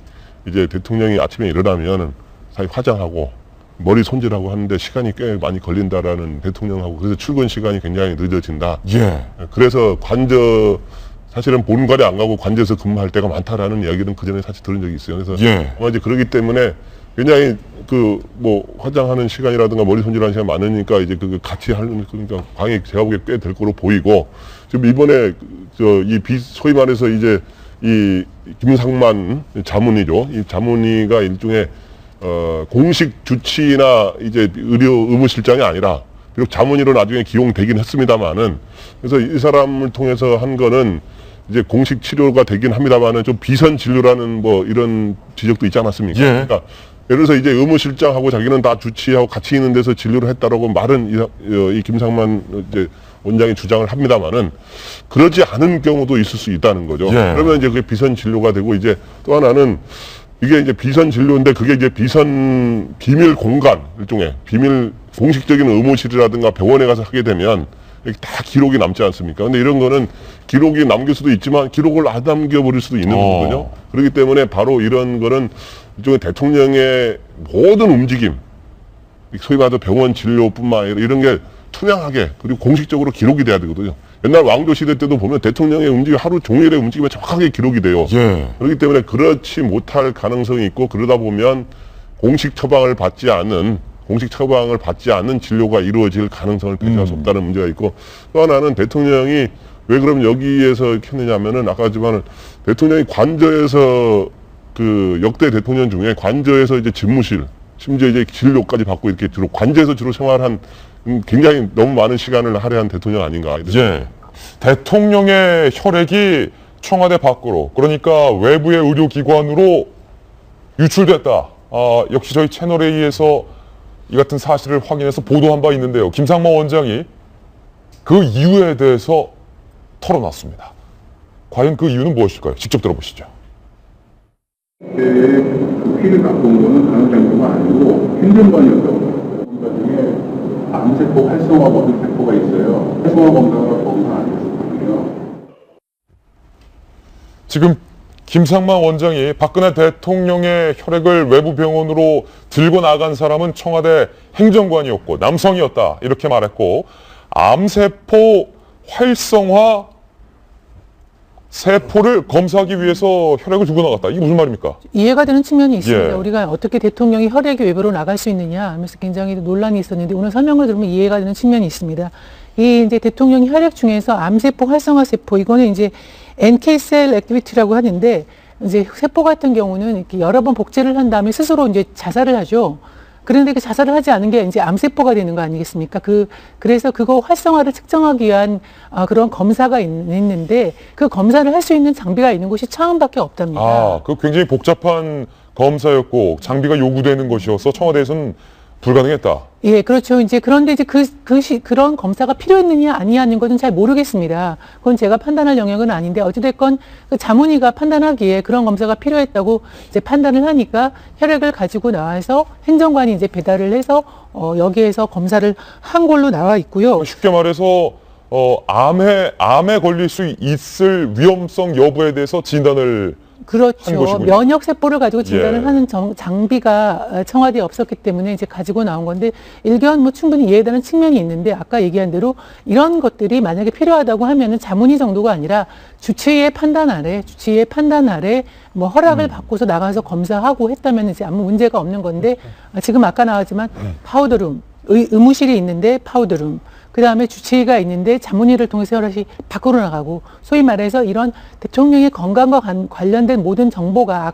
이제 대통령이 아침에 일어나면 사실 화장하고 머리 손질하고 하는데 시간이 꽤 많이 걸린다라는 대통령하고 그래서 출근 시간이 굉장히 늦어진다. 예. 그래서 관저 사실은 본관에 안 가고 관저에서 근무할 때가 많다라는 이야기는 그 전에 사실 들은 적이 있어요. 그래서 아마 이제 그러기 때문에 굉장히 그 뭐 화장하는 시간이라든가 머리 손질하는 시간 많으니까 이제 그 같이 하는 그러니까 광이 제가 보기에 꽤 될 거로 보이고 지금 이번에 소위 말해서 이제 이 김상만 자문의죠. 이 자문의가 일종의 공식 주치나 이제 의무실장이 아니라 비록 자문의로 나중에 기용되긴 했습니다만은 그래서 이 사람을 통해서 한 거는 이제 공식 치료가 되긴 합니다만은 좀 비선 진료라는 뭐 이런 지적도 있지 않았습니까? 예. 그러니까 예를 들어서 이제 의무실장하고 자기는 다 주치하고 같이 있는 데서 진료를 했다라고 말은 이 김상만 이제 원장이 주장을 합니다만은 그러지 않은 경우도 있을 수 있다는 거죠. 그러면 이제 그게 비선 진료가 되고 이제 또 하나는 이게 이제 비선 진료인데 그게 이제 비선 비밀 공간 일종의 비밀 공식적인 의무실이라든가 병원에 가서 하게 되면 이렇게 다 기록이 남지 않습니까? 근데 이런 거는 기록이 남길 수도 있지만 기록을 안 남겨버릴 수도 있는 거거든요. 그렇기 때문에 바로 이런 거는 일종의 대통령의 모든 움직임, 소위 말해서 병원 진료뿐만 아니라 이런 게 투명하게 그리고 공식적으로 기록이 돼야 되거든요. 옛날 왕조 시대 때도 보면 대통령의 움직임 하루 종일의 움직임이 정확하게 기록이 돼요. 그렇기 때문에 그렇지 못할 가능성이 있고 그러다 보면 공식 처방을 받지 않는 진료가 이루어질 가능성을 배제할 수 없다는 문제가 있고 또 하나는 대통령이 왜 그럼 여기에서 이렇게 했느냐면은 아까 하지만은 대통령이 관저에서 그 역대 대통령 중에 관저에서 이제 집무실 심지어 이제 진료까지 받고 이렇게 주로 관저에서 주로 생활한 굉장히 너무 많은 시간을 할애한 대통령 아닌가. 예. 대통령의 혈액이 청와대 밖으로 그러니까 외부의 의료기관으로 유출됐다. 역시 저희 채널에 의해서 이 같은 사실을 확인해서 보도한 바 있는데요. 김상만 원장이 그 이유에 대해서 털어놨습니다. 과연 그 이유는 무엇일까요? 직접 들어보시죠. 그 피를 갖고 온 거는 간호장교가 아니고 행정관이었다고. 검사 중에 암세포 활성화 검사 세포가 있어요. 활성화 검사가 검사 아니었거든요. 지금 김상만 원장이 박근혜 대통령의 혈액을 외부 병원으로 들고 나간 사람은 청와대 행정관이었고 남성이었다 이렇게 말했고 암세포 활성화 세포를 검사하기 위해서 혈액을 들고 나갔다. 이게 무슨 말입니까? 이해가 되는 측면이 있습니다. 우리가 어떻게 대통령이 혈액이 외부로 나갈 수 있느냐 하면서 굉장히 논란이 있었는데 오늘 설명을 들으면 이해가 되는 측면이 있습니다. 이 이제 대통령이 혈액 중에서 암세포 활성화 세포 이거는 이제 NK-셀 액티비티라고 하는데 이제 세포 같은 경우는 이렇게 여러 번 복제를 한 다음에 스스로 이제 자살을 하죠. 그런데 그 자살을 하지 않은 게 이제 암세포가 되는 거 아니겠습니까? 그래서 그거 활성화를 측정하기 위한 그런 검사가 있는데 그 검사를 할 수 있는 장비가 있는 곳이 차원밖에 없답니다. 그 굉장히 복잡한 검사였고 장비가 요구되는 것이어서 청와대에서는 불가능했다. 예, 그렇죠. 이제 그런데 이제 그런 검사가 필요했느냐 아니냐는 것은 잘 모르겠습니다. 그건 제가 판단할 영역은 아닌데 어찌됐건 그 자문위가 판단하기에 그런 검사가 필요했다고 이제 판단을 하니까 혈액을 가지고 나와서 행정관이 이제 배달을 해서 여기에서 검사를 한 걸로 나와 있고요. 쉽게 말해서 암에 걸릴 수 있을 위험성 여부에 대해서 진단을 한 그렇죠. 것이군요. 면역 세포를 가지고 진단을 예. 하는 장비가 청와대에 없었기 때문에 이제 가지고 나온 건데 일견 뭐 충분히 이해되는 측면이 있는데 아까 얘기한 대로 이런 것들이 만약에 필요하다고 하면은 자문위 정도가 아니라 주치의의 판단 아래 뭐 허락을 받고서 나가서 검사하고 했다면 이제 아무 문제가 없는 건데 지금 아까 나왔지만 파우더룸 의무실이 있는데 파우더룸 그 다음에 주치의가 있는데 자문위를 통해서 혈액이 밖으로 나가고 소위 말해서 이런 대통령의 건강과 관련된 모든 정보가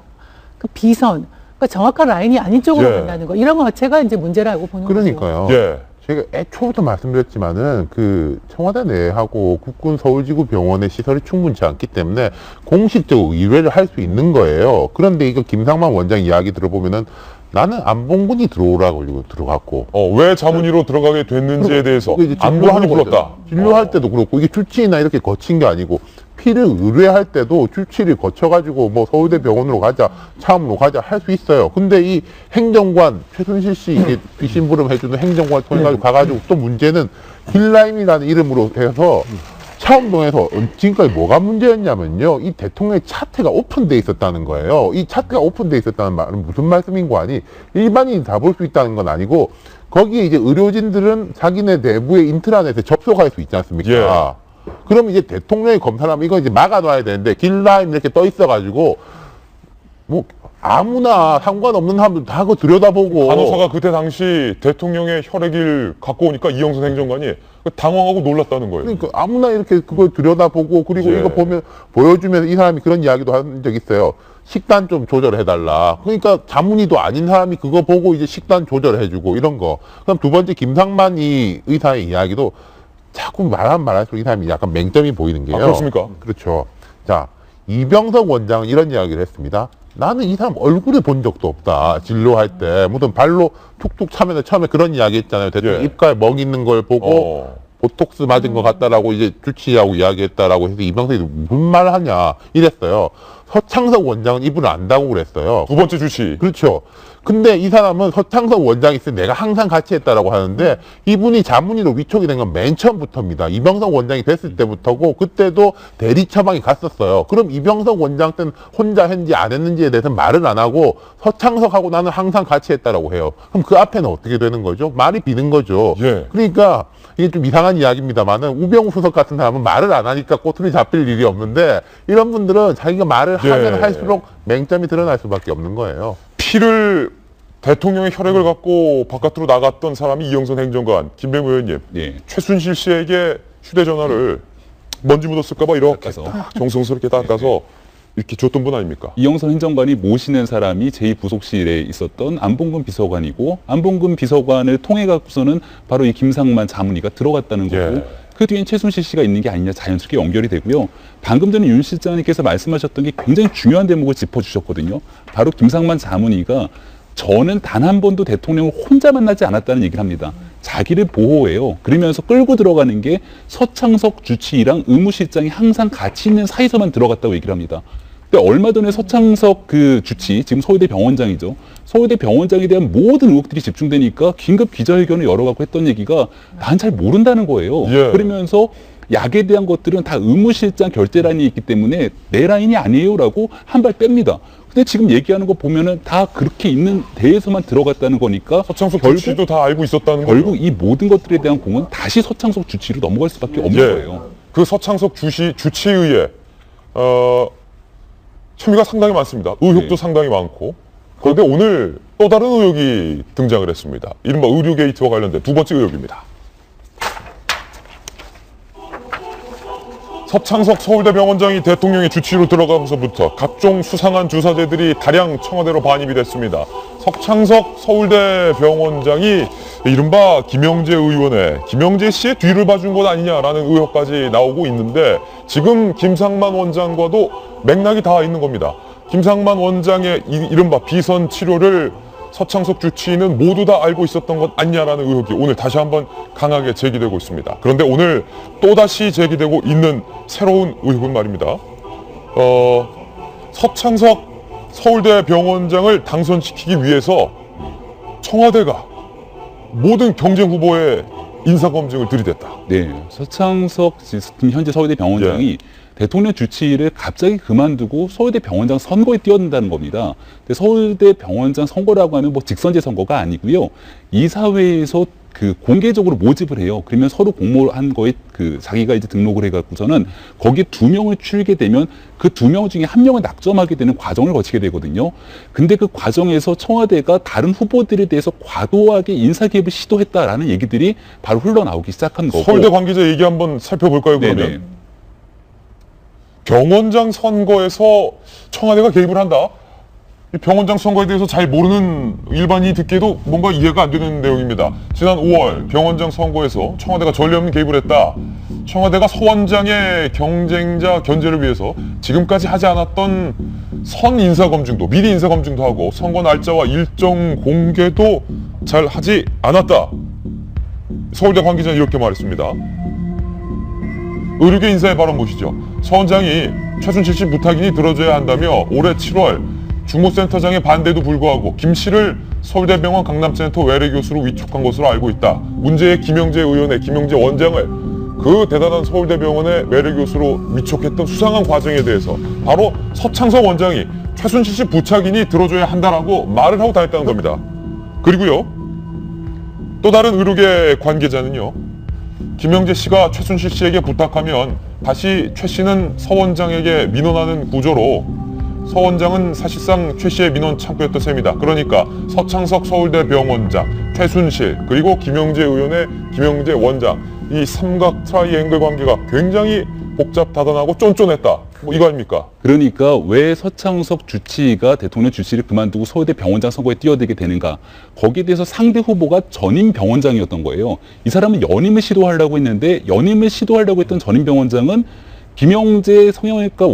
그 비선, 그러니까 정확한 라인이 아닌 쪽으로 예. 간다는 거 이런 것 자체가 이제 문제라고 보는 거죠. 그러니까요. 예. 제가 애초부터 말씀드렸지만은 그 청와대 내하고 국군 서울지구병원의 시설이 충분치 않기 때문에 공식적으로 의뢰를 할 수 있는 거예요. 그런데 이거 김상만 원장 이야기 들어보면은 나는 안봉근이 들어오라고 들어갔고 왜 자문위로 들어가게 됐는지에 대해서 이게 이제 안봉근이 불렀다. 진료할 때도 그렇고 이게 주치의나 이렇게 거친 게 아니고 피를 의뢰할 때도 주치를 거쳐가지고 뭐 서울대 병원으로 가자, 차암으로 가자 할 수 있어요. 근데 이 행정관 최순실 씨 이게 귀신부름 해주는 행정관 통해가지고 가가지고 또 문제는 힐라임이라는 이름으로 해서 차원동에서 지금까지 뭐가 문제였냐면요. 이 대통령의 차트가 오픈돼 있었다는 거예요. 이 차트가 오픈돼 있었다는 말은 무슨 말씀인 거 아니? 일반인이 다 볼 수 있다는 건 아니고 거기에 이제 의료진들은 자기네 내부의 인트라넷에 접속할 수 있지 않습니까? 예. 그럼 이제 대통령이 검사하면 이거 이제 막아놔야 되는데 길라임 이렇게 떠 있어가지고 뭐 아무나 상관없는 사람들 다 그거 들여다보고 간호사가 그때 당시 대통령의 혈액을 갖고 오니까 이영선 행정관이 당황하고 놀랐다는 거예요. 그러니까 아무나 이렇게 그걸 들여다보고 그리고 예. 이거 보여주면서 이 사람이 그런 이야기도 한 적 있어요. 식단 좀 조절해달라. 그러니까 자문의도 아닌 사람이 그거 보고 이제 식단 조절해주고 이런 거. 그럼 두 번째 김상만 이 의사의 이야기도 자꾸 말할수록 이 사람이 약간 맹점이 보이는 게요. 그렇습니까? 그렇죠. 자, 이병석 원장은 이런 이야기를 했습니다. 나는 이 사람 얼굴을 본 적도 없다. 진료할 때. 무슨 발로 툭툭 차면서 처음에 그런 이야기 했잖아요. 대통령 예. 입가에 멍 있는 걸 보고 보톡스 맞은 것 같다라고 이제 주치의하고 이야기했다라고 해서 이병석이 무슨 말 하냐 이랬어요. 서창석 원장은 이분을 안다고 그랬어요. 두 번째 주치. 그렇죠. 근데 이 사람은 서창석 원장이 있으면 내가 항상 같이 했다라고 하는데 이분이 자문위로 위촉이 된 건 맨 처음부터입니다. 이병석 원장이 됐을 때부터고 그때도 대리 처방이 갔었어요. 그럼 이병석 원장 때는 혼자 했는지 안 했는지에 대해서는 말을 안 하고 서창석하고 나는 항상 같이 했다라고 해요. 그럼 그 앞에는 어떻게 되는 거죠? 말이 비는 거죠. 예. 그러니까 이게 좀 이상한 이야기입니다만은 우병우 수석 같은 사람은 말을 안 하니까 꼬투리 잡힐 일이 없는데 이런 분들은 자기가 말을 하면 할수록 맹점이 드러날 수밖에 없는 거예요. 피를 대통령의 혈액을 갖고 바깥으로 나갔던 사람이 이영선 행정관, 김병우 의원님, 예. 최순실 씨에게 휴대전화를 먼지 묻었을까봐 이렇게 닦아서. 딱 정성스럽게 닦아서 이렇게 줬던 분 아닙니까? 이영선 행정관이 모시는 사람이 제2부속실에 있었던 안봉근 비서관이고 안봉근 비서관을 통해 갖고서는 바로 이 김상만 자문위가 들어갔다는 거고 예. 그 뒤엔 최순실 씨가 있는 게 아니냐 자연스럽게 연결이 되고요. 방금 전에 윤 실장님께서 말씀하셨던 게 굉장히 중요한 대목을 짚어주셨거든요. 바로 김상만 자문위가 저는 단 한 번도 대통령을 혼자 만나지 않았다는 얘기를 합니다. 자기를 보호해요. 그러면서 끌고 들어가는 게 서창석 주치의랑 의무실장이 항상 같이 있는 사이에서만 들어갔다고 얘기를 합니다. 근데 얼마 전에 서창석 그 주치, 지금 서울대 병원장이죠. 서울대 병원장에 대한 모든 의혹들이 집중되니까 긴급 기자회견을 열어갖고 했던 얘기가 난 잘 모른다는 거예요. 예. 그러면서 약에 대한 것들은 다 의무실장 결제 라인이 있기 때문에 내 라인이 아니에요라고 한 발 뺍니다. 근데 지금 얘기하는 거 보면은 다 그렇게 있는 데에서만 들어갔다는 거니까 서창석 주치도 다 알고 있었다는 거죠. 결국 이 모든 것들에 대한 공은 다시 서창석 주치로 넘어갈 수밖에 없는 예. 거예요. 그 서창석 주치의회 혐의가 상당히 많습니다. 의혹도 네. 상당히 많고. 그런데 오늘 또 다른 의혹이 등장을 했습니다. 이른바 의료 게이트와 관련된 두 번째 의혹입니다. 서창석 서울대병원장이 대통령의 주치의로 들어가면서부터 각종 수상한 주사제들이 다량 청와대로 반입이 됐습니다. 서창석 서울대병원장이 이른바 김영재 의원의 김영재 씨의 뒤를 봐준 것 아니냐라는 의혹까지 나오고 있는데 지금 김상만 원장과도 맥락이 다 있는 겁니다. 김상만 원장의 이른바 비선 치료를 서창석 주치의는 모두 다 알고 있었던 것 아니냐라는 의혹이 오늘 다시 한번 강하게 제기되고 있습니다. 그런데 오늘 또다시 제기되고 있는 새로운 의혹은 말입니다. 서창석 서울대 병원장을 당선시키기 위해서 청와대가 모든 경쟁 후보의 인사검증을 들이댔다. 네, 서창석 지금 현재 서울대 병원장이 대통령 주치의를 갑자기 그만두고 서울대 병원장 선거에 뛰어든다는 겁니다. 근데 서울대 병원장 선거라고 하면 뭐 직선제 선거가 아니고요. 이사회에서 그 공개적으로 모집을 해요. 그러면 서로 공모한 거에 그 자기가 이제 등록을 해갖고서는 거기 2명을 추리게 되면 그 2명 중에 1명을 낙점하게 되는 과정을 거치게 되거든요. 근데 그 과정에서 청와대가 다른 후보들에 대해서 과도하게 인사 개입을 시도했다라는 얘기들이 바로 흘러나오기 시작한 거고. 서울대 관계자 얘기 한번 살펴볼까요, 그러면? 네네. 병원장 선거에서 청와대가 개입을 한다? 이 병원장 선거에 대해서 잘 모르는 일반인이 듣기에도 뭔가 이해가 안 되는 내용입니다. 지난 5월 병원장 선거에서 청와대가 전례 없는 개입을 했다. 청와대가 서 원장의 경쟁자 견제를 위해서 지금까지 하지 않았던 선 인사검증도, 미리 인사검증도 하고 선거 날짜와 일정 공개도 잘 하지 않았다. 서울대 관계자는 이렇게 말했습니다. 의료계 인사의 발언 보시죠. 서 원장이 최순실 씨 부탁인이 들어줘야 한다며 올해 7월 중모센터장의 반대에도 불구하고 김 씨를 서울대병원 강남센터 외래 교수로 위촉한 것으로 알고 있다. 문제의 김영재 의원의 김영재 원장을 그 대단한 서울대병원의 외래 교수로 위촉했던 수상한 과정에 대해서 바로 서창석 원장이 최순실 씨 부탁인이 들어줘야 한다라고 말을 하고 다녔다는 겁니다. 그리고요, 또 다른 의료계 관계자는요, 김영재 씨가 최순실 씨에게 부탁하면 다시 최 씨는 서 원장에게 민원하는 구조로 서 원장은 사실상 최 씨의 민원 창구였던 셈이다. 그러니까 서창석 서울대 병원장, 최순실, 그리고 김영재 의원의 김영재 원장, 이 삼각 트라이앵글 관계가 굉장히 복잡다단하고 쫀쫀했다. 뭐 이거 아닙니까? 그러니까 왜 서창석 주치의가 대통령 주치의를 그만두고 서울대 병원장 선거에 뛰어들게 되는가? 거기에 대해서 상대 후보가 전임 병원장이었던 거예요. 이 사람은 연임을 시도하려고 했는데 연임을 시도하려고 했던 전임 병원장은 김영재 성형외과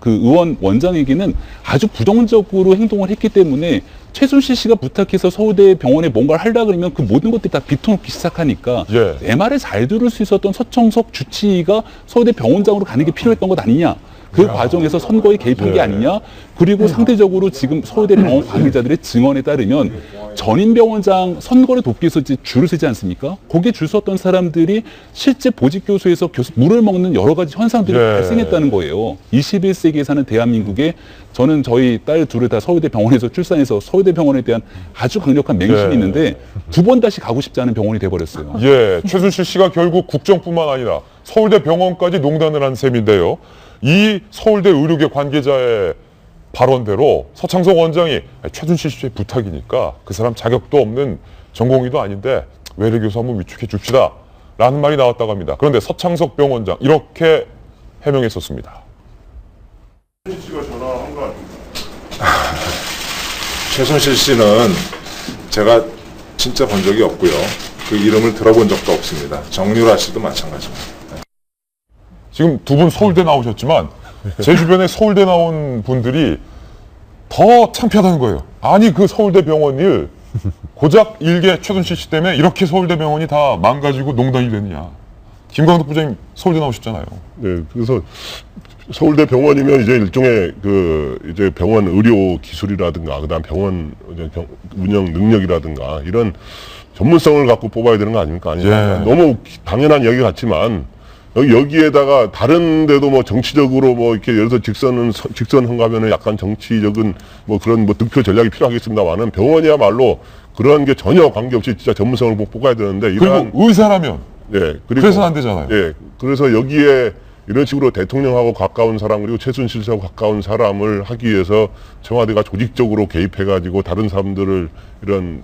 의원 원장에게는 아주 부정적으로 행동을 했기 때문에 최순실 씨가 부탁해서 서울대 병원에 뭔가를 하려고 그러면 그 모든 것들이 다 비켜놓기 시작하니까 내 말을 잘 들을 수 있었던 서창석 주치의가 서울대 병원장으로 가는 게 필요했던 것 아니냐. 그 과정에서 선거에 개입한 게 아니냐. 그리고 상대적으로 지금 서울대 병원 관계자들의 증언에 따르면 전임 병원장 선거를 돕기 위해서 줄을 서지 않습니까? 거기에 줄 섰던 사람들이 실제 보직 교수에서 물을 먹는 여러 가지 현상들이 발생했다는 거예요. 21세기에 사는 대한민국에 저는 저희 딸 둘을 다 서울대 병원에서 출산해서 서울대 병원에 대한 아주 강력한 맹신이 있는데 2번 다시 가고 싶지 않은 병원이 돼버렸어요. 최순실 씨가 결국 국정뿐만 아니라 서울대 병원까지 농단을 한 셈인데요. 이 서울대 의료계 관계자의 발언대로 서창석 원장이 최순실 씨의 부탁이니까 그 사람 자격도 없는 전공의도 아닌데 외래교수 한번 위촉해 줍시다 라는 말이 나왔다고 합니다. 그런데 서창석 병원장 이렇게 해명했었습니다. 최순실 씨는 제가 진짜 본 적이 없고요. 그 이름을 들어본 적도 없습니다. 정유라 씨도 마찬가지입니다. 지금 두 분 서울대 나오셨지만 제 주변에 서울대 나온 분들이 더 창피하다는 거예요. 아니 그 서울대 병원 일 고작 일개 최순실 씨 때문에 이렇게 서울대 병원이 다 망가지고 농단이 되느냐. 김광덕 부장님 서울대 나오셨잖아요. 네, 그래서 서울대 병원이면 이제 일종의 이제 병원 의료 기술이라든가 그다음 병원 운영 능력이라든가 이런 전문성을 갖고 뽑아야 되는 거 아닙니까? 너무 당연한 이야기 같지만 여기에다가 다른 데도 뭐 정치적으로 뭐 이렇게 예를 들어서 직선한가면은 약간 정치적인 뭐 그런 뭐 득표 전략이 필요하겠습니다만은 병원이야말로 그런 게 전혀 관계없이 진짜 전문성을 뽑아야 되는데 그리고 의사라면 그리고 그래서 안 되잖아요. 그래서 여기에 이런 식으로 대통령하고 가까운 사람 그리고 최순실 씨하고 가까운 사람을 하기 위해서 청와대가 조직적으로 개입해가지고 다른 사람들을 이런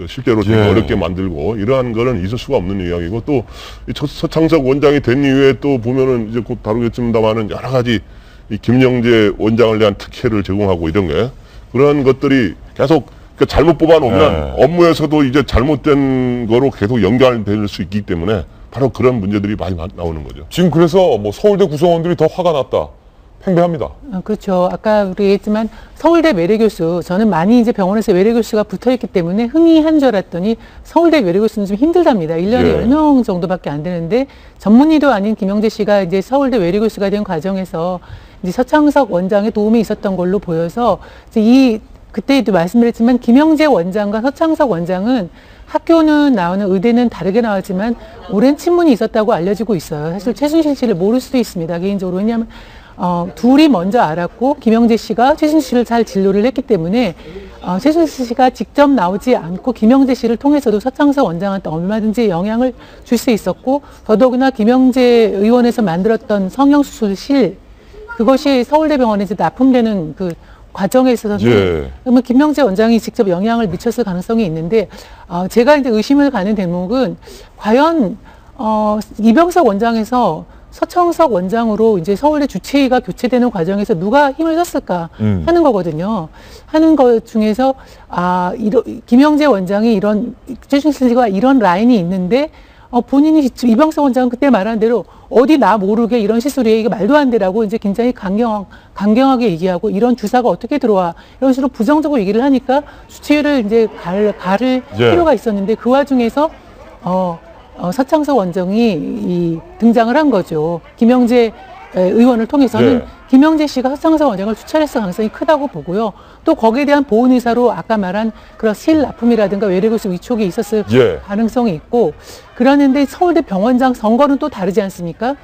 실제로 되게 어렵게 만들고 이러한 거는 있을 수가 없는 이야기고 또 서창석 원장이 된 이후에 또 보면은 이제 곧 다루겠습니다만은 여러 가지 이 김영재 원장을 대한 특혜를 제공하고 이런 게 그런 것들이 계속 잘못 뽑아놓으면 업무에서도 이제 잘못된 거로 계속 연결될 수 있기 때문에 바로 그런 문제들이 많이 나오는 거죠. 지금 그래서 뭐 서울대 구성원들이 더 화가 났다. 행배합니다. 그렇죠. 아까 우리 얘기했지만 서울대 외래교수, 저는 많이 이제 병원에서 외래교수가 붙어있기 때문에 흔히 한 줄 알았더니 서울대 외래교수는 좀 힘들답니다. 1년에 예. 10명 정도밖에 안 되는데 전문의도 아닌 김영재 씨가 이제 서울대 외래교수가 된 과정에서 이제 서창석 원장의 도움이 있었던 걸로 보여서 이제 그때도 말씀드렸지만 김영재 원장과 서창석 원장은 학교는 나오는 의대는 다르게 나왔지만 오랜 친분이 있었다고 알려지고 있어요. 사실 최순실 씨를 모를 수도 있습니다. 개인적으로. 왜냐하면 둘이 먼저 알았고 김영재 씨가 최순실 씨를 잘 진료를 했기 때문에 최순실 씨가 직접 나오지 않고 김영재 씨를 통해서도 서창석 원장한테 얼마든지 영향을 줄 수 있었고 더더구나 김영재 의원에서 만들었던 성형수술실 그것이 서울대병원에서 납품되는 그 과정에 있어서는 예. 그러면 김영재 원장이 직접 영향을 미쳤을 가능성이 있는데 제가 이제 의심을 가는 대목은 과연 이병석 원장에서 서창석 원장으로 이제 서울대 주치의가 교체되는 과정에서 누가 힘을 썼을까 하는 거거든요. 하는 것 중에서 김영재 원장이 이런 최순실 씨가 이런 라인이 있는데 본인이 이병석 원장은 그때 말한 대로 어디 나 모르게 이런 시술이에 이게 말도 안 되라고 이제 굉장히 강경하게 얘기하고 이런 주사가 어떻게 들어와 이런 식으로 부정적으로 얘기를 하니까 주치의를 이제 가를 예. 필요가 있었는데 그 와중에서 서창석 원장이 등장을 한 거죠. 김영재 의원을 통해서는 예. 김영재 씨가 서창석 원장을 추천했을 가능성이 크다고 보고요. 또 거기에 대한 보훈 의사로 아까 말한 그런 실납품이라든가 외래교수 위촉이 있었을 예. 가능성이 있고 그러는데 서울대 병원장 선거는 또 다르지 않습니까?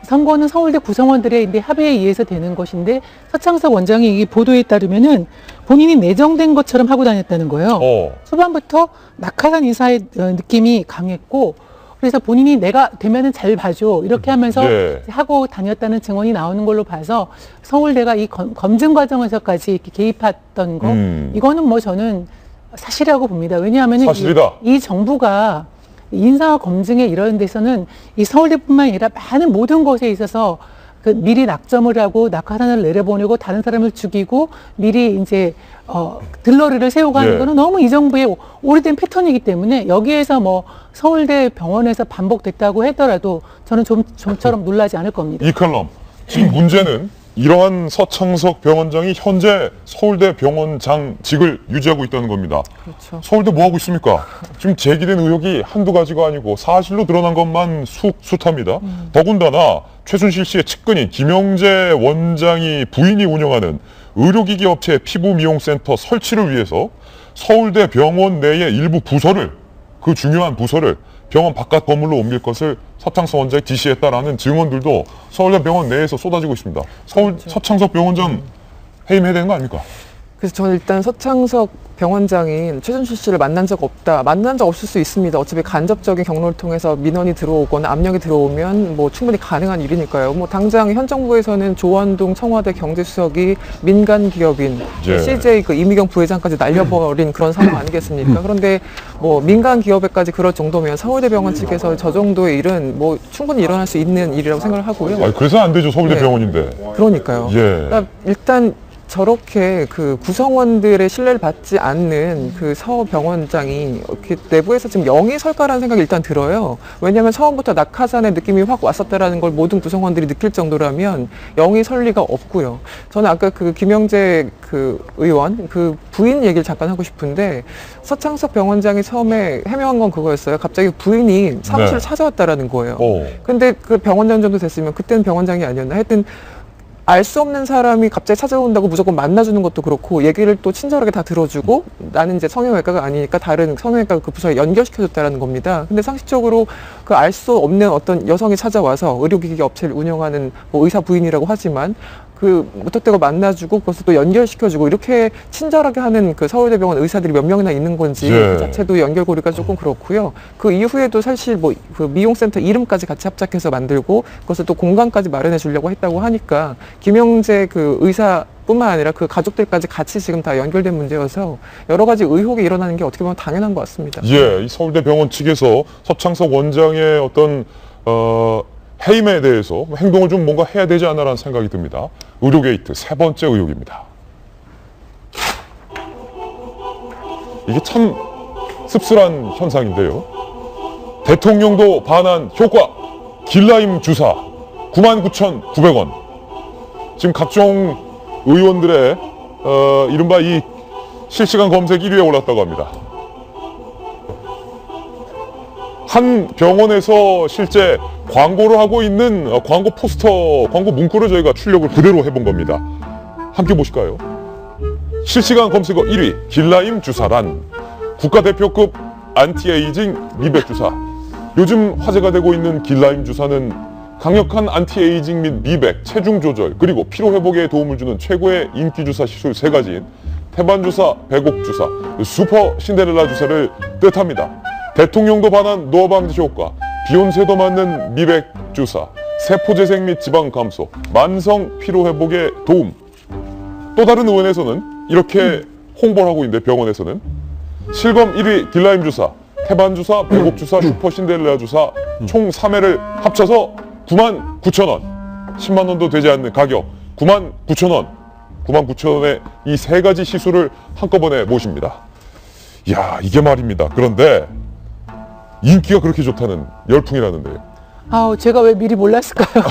선거는 서울대 구성원들의 이제 합의에 의해서 되는 것인데 서창석 원장이 이 보도에 따르면은 본인이 내정된 것처럼 하고 다녔다는 거예요. 초반부터 낙하산 인사의 느낌이 강했고 그래서 본인이 내가 되면은 잘 봐줘 이렇게 하면서 예. 하고 다녔다는 증언이 나오는 걸로 봐서 서울대가 이 검증 과정에서까지 이렇게 개입했던 거 이거는 뭐 저는 사실이라고 봅니다. 왜냐하면 사실이다. 이 정부가 인사 검증에 이런 데서는 이 서울대뿐만 아니라 많은 모든 것에 있어서 그 미리 낙점을 하고 낙하산을 내려보내고 다른 사람을 죽이고 미리 이제 들러리를 세우고 하는 예. 거는 너무 이 정부의 오래된 패턴이기 때문에 여기에서 뭐 서울대 병원에서 반복됐다고 하더라도 저는 좀처럼 놀라지 않을 겁니다. 이 칼럼 지금 문제는 이러한 서창석 병원장이 현재 서울대 병원장직을 유지하고 있다는 겁니다. 그렇죠. 서울대 뭐 하고 있습니까? 지금 제기된 의혹이 한두 가지가 아니고 사실로 드러난 것만 숱합니다. 더군다나 최순실 씨의 측근인 김영재 원장이 부인이 운영하는 의료기기 업체 피부미용센터 설치를 위해서 서울대 병원 내의 일부 부서를 그 중요한 부서를 병원 바깥 건물로 옮길 것을 서창석 원장이 지시했다라는 증언들도 서울대 병원 내에서 쏟아지고 있습니다. 서창석 병원장 해임해야 되는 거 아닙니까? 그래서 저는 일단 서창석 병원장인 최순실 씨를 만난 적 없다. 만난 적 없을 수 있습니다. 어차피 간접적인 경로를 통해서 민원이 들어오거나 압력이 들어오면 뭐 충분히 가능한 일이니까요. 뭐 당장 현 정부에서는 조원동 청와대 경제수석이 민간 기업인 예. CJ 그 이미경 부회장까지 날려버린 그런 상황 아니겠습니까? 그런데 뭐 민간 기업에까지 그럴 정도면 서울대병원 측에서 저 정도의 일은 뭐 충분히 일어날 수 있는 일이라고 생각을 하고요. 아니, 그래서 안 되죠. 서울대 네. 병원인데. 그러니까요. 예. 그러니까 일단 저렇게 그 구성원들의 신뢰를 받지 않는 그 서 병원장이 이렇게 내부에서 지금 영이 설까라는 생각이 일단 들어요. 왜냐하면 처음부터 낙하산의 느낌이 확 왔었다라는 걸 모든 구성원들이 느낄 정도라면 영이 설 리가 없고요. 저는 아까 그 김영재 그 의원 그 부인 얘기를 잠깐 하고 싶은데 서창석 병원장이 처음에 해명한 건 그거였어요. 갑자기 부인이 사무실을 네. 찾아왔다라는 거예요. 근데 그 병원장 정도 됐으면 그때는 병원장이 아니었나 하여튼 알 수 없는 사람이 갑자기 찾아온다고 무조건 만나주는 것도 그렇고 얘기를 또 친절하게 다 들어주고 나는 이제 성형외과가 아니니까 다른 성형외과 그 부서에 연결시켜줬다라는 겁니다. 근데 상식적으로 그 알 수 없는 어떤 여성이 찾아와서 의료기기 업체를 운영하는 뭐 의사 부인이라고 하지만 그 무턱대고 만나주고 그것을 또 연결시켜주고 이렇게 친절하게 하는 그 서울대병원 의사들이 몇 명이나 있는 건지 그 자체도 연결고리가 조금 그렇고요. 그 이후에도 사실 뭐 그 미용센터 이름까지 같이 합작해서 만들고 그것을 또 공간까지 마련해 주려고 했다고 하니까 김영재 그 의사뿐만 아니라 그 가족들까지 같이 지금 다 연결된 문제여서 여러 가지 의혹이 일어나는 게 어떻게 보면 당연한 것 같습니다. 예, 이 서울대 병원 측에서 서창석 원장의 어떤 해임에 대해서 행동을 좀 뭔가 해야 되지 않나라는 생각이 듭니다. 의료 게이트 세 번째 의혹입니다. 이게 참 씁쓸한 현상인데요. 대통령도 반한 효과 길라임 주사 99,900원. 지금 각종 의원들의 이른바 이 실시간 검색 1위에 올랐다고 합니다. 한 병원에서 실제 광고를 하고 있는 광고 포스터, 광고 문구를 저희가 출력을 그대로 해본 겁니다. 함께 보실까요? 실시간 검색어 1위 길라임 주사란 국가대표급 안티에이징 미백 주사. 요즘 화제가 되고 있는 길라임 주사는 강력한 안티에이징 및 미백, 체중 조절, 그리고 피로 회복에 도움을 주는 최고의 인기 주사 시술 3가지인 태반 주사, 백옥 주사, 슈퍼 신데렐라 주사를 뜻합니다. 대통령도 반한 노화 방지 효과, 비욘세도 맞는 미백 주사, 세포 재생 및 지방 감소, 만성 피로 회복에 도움. 또 다른 의원에서는 이렇게 홍보를 하고 있는데, 병원에서는 실검 1위 길라임 주사, 태반 주사, 백옥 주사, 슈퍼 신데렐라 주사 총 3회를 합쳐서 99,000원, 10만 원도 되지 않는 가격 99,000원, 99,000원에 이 3가지 시술을 한꺼번에 모십니다. 이야, 이게 말입니다. 그런데 인기가 그렇게 좋다는 열풍이라는데요. 아우, 제가 왜 미리 몰랐을까요?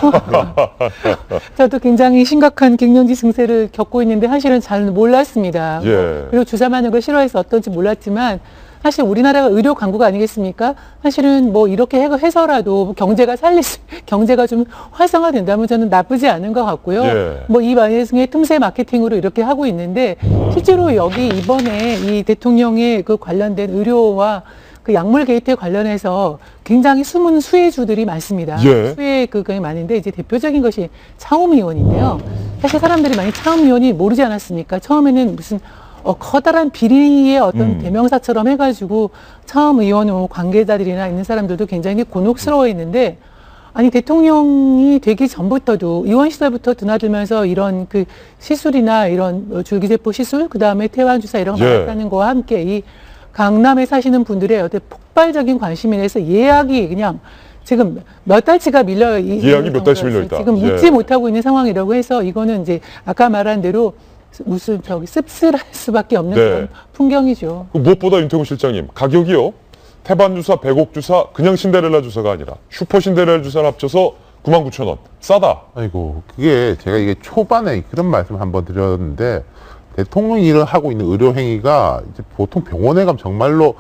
저도 굉장히 심각한 갱년기 증세를 겪고 있는데 사실은 잘 몰랐습니다. 예. 그리고 주사 맞는 걸 싫어해서 어떤지 몰랐지만, 사실 우리나라가 의료 강국 아니겠습니까? 사실은 뭐 이렇게 해서라도 경제가 좀 활성화된다면 저는 나쁘지 않은 것 같고요. 예. 뭐 이 방송의 틈새 마케팅으로 이렇게 하고 있는데, 실제로 여기 이번에 이 대통령의 그 관련된 의료와 그 약물 게이트에 관련해서 굉장히 숨은 수혜주들이 많습니다. 예. 수혜 그게 많은데, 이제 대표적인 것이 차움 의원인데요. 사실 사람들이 많이 차움 의원이 모르지 않았습니까? 처음에는 무슨 커다란 비리의 어떤 대명사처럼 해가지고 차움 의원 관계자들이나 있는 사람들도 굉장히 곤혹스러워했는데, 아니 대통령이 되기 전부터도 의원 시절부터 드나들면서 이런 그 시술이나 이런 줄기세포 시술, 그 다음에 태환 주사 이런 거 받았다는 거와 함께 이 강남에 사시는 분들의 어떤 폭발적인 관심에 대해서 예약이 그냥 지금 몇 달치가 예약이 몇 달치 밀려 있다. 지금 묻지 못하고 있는 상황이라고 해서, 이거는 이제 아까 말한 대로 무슨 씁쓸할 수밖에 없는 그런 풍경이죠. 무엇보다 윤태곤 실장님, 가격이요. 태반 주사, 백옥 주사, 그냥 신데렐라 주사가 아니라 슈퍼 신데렐라 주사를 합쳐서 99,000원. 싸다. 아이고, 그게 제가 이게 초반에 그런 말씀 한번 드렸는데, 대통령이 일을 하고 있는 의료 행위가 이제 보통 병원에 가면 정말로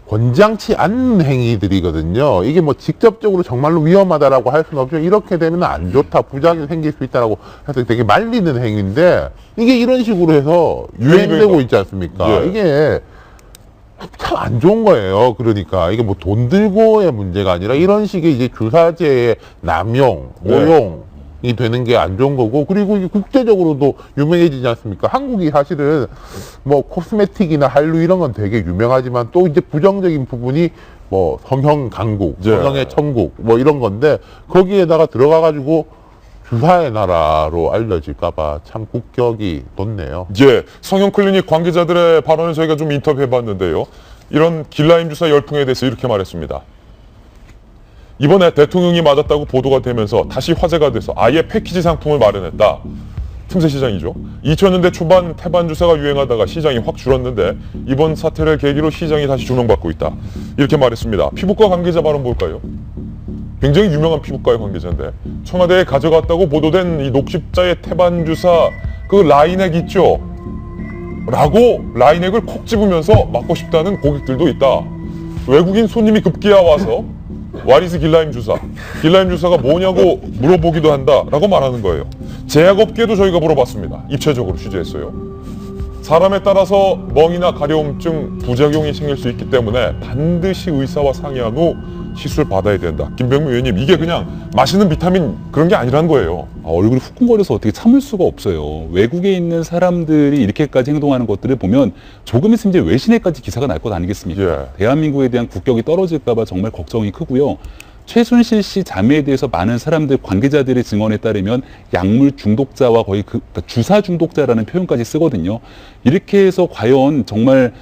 권장치 않는 행위들이거든요. 이게 뭐 직접적으로 정말로 위험하다라고 할 수는 없죠. 이렇게 되면 안 좋다, 부작용이 생길 수 있다라고 해서 되게 말리는 행위인데, 이게 이런 식으로 해서 유행되고 있지 않습니까? 예. 이게 참 안 좋은 거예요. 그러니까 이게 뭐 돈 들고의 문제가 아니라 이런 식의 이제 주사제의 남용, 오용이 되는 게 안 좋은 거고, 그리고 이게 국제적으로도 유명해지지 않습니까? 한국이 사실은 뭐 코스메틱이나 한류 이런 건 되게 유명하지만, 또 이제 부정적인 부분이 뭐 성형 강국, 성형의 천국 뭐 이런 건데, 거기에다가 들어가가지고 주사의 나라로 알려질까봐 참 국격이 돋네요. 예, 성형 클리닉 관계자들의 발언을 저희가 좀 인터뷰해봤는데요. 이런 길라임 주사 열풍에 대해서 이렇게 말했습니다. 이번에 대통령이 맞았다고 보도가 되면서 다시 화제가 돼서 아예 패키지 상품을 마련했다. 틈새 시장이죠. 2000년대 초반 태반 주사가 유행하다가 시장이 확 줄었는데, 이번 사태를 계기로 시장이 다시 조명받고 있다. 이렇게 말했습니다. 피부과 관계자 발언 볼까요? 굉장히 유명한 피부과의 관계자인데, 청와대에 가져갔다고 보도된 이 녹십자의 태반 주사 그 라인액 있죠? 라고 라인액을 콕 집으면서 맞고 싶다는 고객들도 있다. 외국인 손님이 급기야 와서 와리스 길라임 주사, 길라임 주사가 뭐냐고 물어보기도 한다 라고 말하는 거예요. 제약업계도 저희가 물어봤습니다. 입체적으로 취재했어요. 사람에 따라서 멍이나 가려움증, 부작용이 생길 수 있기 때문에 반드시 의사와 상의한 후 시술 받아야 된다. 김병민 의원님, 이게 그냥 마시는 비타민 그런 게 아니라는 거예요. 얼굴이 후끈거려서 어떻게 참을 수가 없어요. 외국에 있는 사람들이 이렇게까지 행동하는 것들을 보면 조금 있으면 이제 외신에까지 기사가 날 것 아니겠습니까? 예. 대한민국에 대한 국격이 떨어질까 봐 정말 걱정이 크고요. 최순실 씨 자매에 대해서 많은 사람들, 관계자들의 증언에 따르면 약물 중독자와 거의 그러니까 주사 중독자라는 표현까지 쓰거든요. 이렇게 해서 과연 정말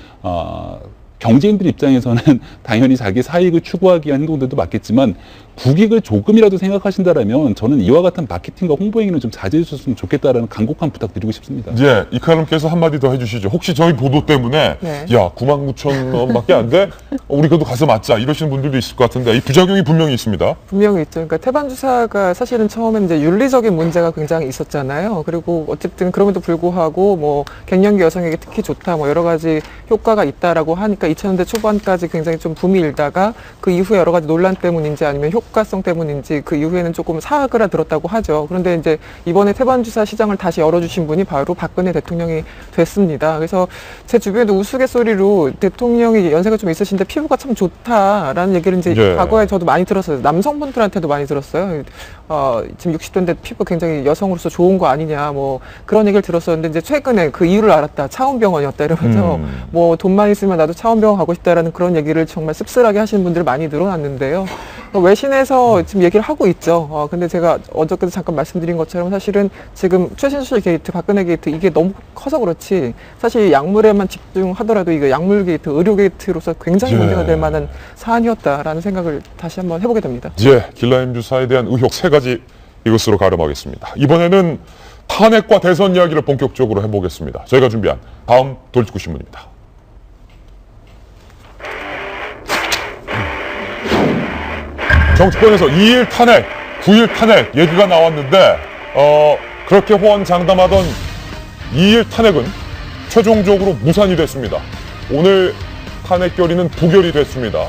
경제인들 입장에서는 당연히 자기 사익을 추구하기 위한 행동들도 맞겠지만, 국익을 조금이라도 생각하신다라면 저는 이와 같은 마케팅과 홍보 행위는 좀 자제해 주셨으면 좋겠다라는 간곡한 부탁드리고 싶습니다. 예, 이카람께서 한마디 더 해주시죠. 혹시 저희 보도 때문에 네. 야 99,000원밖에 안 돼? 우리 그래도 가서 맞자 이러시는 분들도 있을 것 같은데 이 부작용이 분명히 있습니다. 분명히 있죠. 그러니까 태반 주사가 사실은 처음에 이제 윤리적인 문제가 굉장히 있었잖아요. 그리고 어쨌든 그럼에도 불구하고 뭐 갱년기 여성에게 특히 좋다, 뭐 여러 가지 효과가 있다라고 하니까 2000년대 초반까지 굉장히 좀 붐이 일다가 그 이후에 여러 가지 논란 때문인지 아니면 효과성 때문인지 그 이후에는 조금 사그라들었다고 하죠. 그런데 이제 이번에 태반 주사 시장을 다시 열어주신 분이 바로 박근혜 대통령이 됐습니다. 그래서 제 주변에도 우스갯소리로 대통령이 연세가 좀 있으신데 피부가 참 좋다라는 얘기를 이제 예. 과거에 저도 많이 들었어요. 남성분들한테도 많이 들었어요. 지금 60대인데 피부 굉장히 여성으로서 좋은 거 아니냐, 뭐 그런 얘기를 들었었는데 이제 최근에 그 이유를 알았다. 차원병원이었다 이러면서 뭐 돈만 있으면 나도 차원병원 가고 싶다라는 그런 얘기를 정말 씁쓸하게 하시는 분들 많이 늘어났는데요. 외신에서 지금 얘기를 하고 있죠. 근데 제가 어저께도 잠깐 말씀드린 것처럼 사실은 지금 최신술 게이트, 박근혜 게이트 이게 너무 커서 그렇지 사실 약물에만 집중하더라도 이거 약물 게이트, 의료 게이트로서 굉장히 예. 문제가 될 만한 사안이었다라는 생각을 다시 한번 해보게 됩니다. 예, 길라임 주사에 대한 의혹 3가지 이것으로 가름하겠습니다. 이번에는 탄핵과 대선 이야기를 본격적으로 해보겠습니다. 저희가 준비한 다음 돌직구 신문입니다. 정치권에서 2일 탄핵, 9일 탄핵 얘기가 나왔는데 그렇게 호언장담하던 2일 탄핵은 최종적으로 무산이 됐습니다. 오늘 탄핵 결의는 부결이 됐습니다.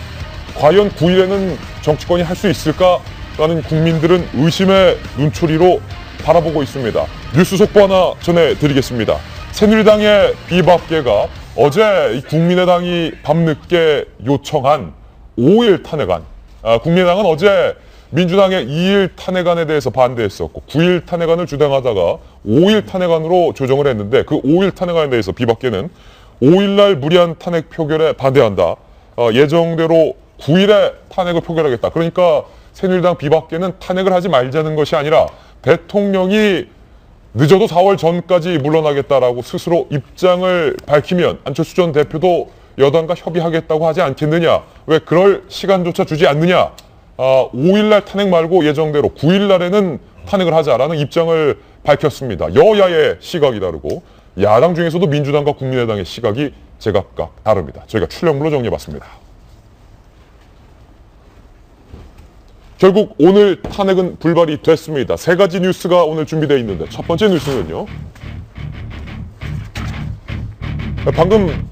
과연 9일에는 정치권이 할 수 있을까라는 국민들은 의심의 눈초리로 바라보고 있습니다. 뉴스 속보 하나 전해드리겠습니다. 새누리당의 비박계가 어제 국민의당이 밤늦게 요청한 5일 탄핵안, 국민의당은 어제 민주당의 2일 탄핵안에 대해서 반대했었고 9일 탄핵안을 주장하다가 5일 탄핵안으로 조정을 했는데 그 5일 탄핵안에 대해서 비박계는 5일날 무리한 탄핵 표결에 반대한다. 예정대로 9일에 탄핵을 표결하겠다. 그러니까 새누리당 비박계는 탄핵을 하지 말자는 것이 아니라 대통령이 늦어도 4월 전까지 물러나겠다라고 스스로 입장을 밝히면 안철수 전 대표도 여당과 협의하겠다고 하지 않겠느냐. 왜 그럴 시간조차 주지 않느냐. 5일날 탄핵 말고 예정대로 9일날에는 탄핵을 하자라는 입장을 밝혔습니다. 여야의 시각이 다르고 야당 중에서도 민주당과 국민의당의 시각이 제각각 다릅니다. 저희가 출력물로 정리해봤습니다. 결국 오늘 탄핵은 불발이 됐습니다. 3가지 뉴스가 오늘 준비되어 있는데 첫 번째 뉴스는요. 방금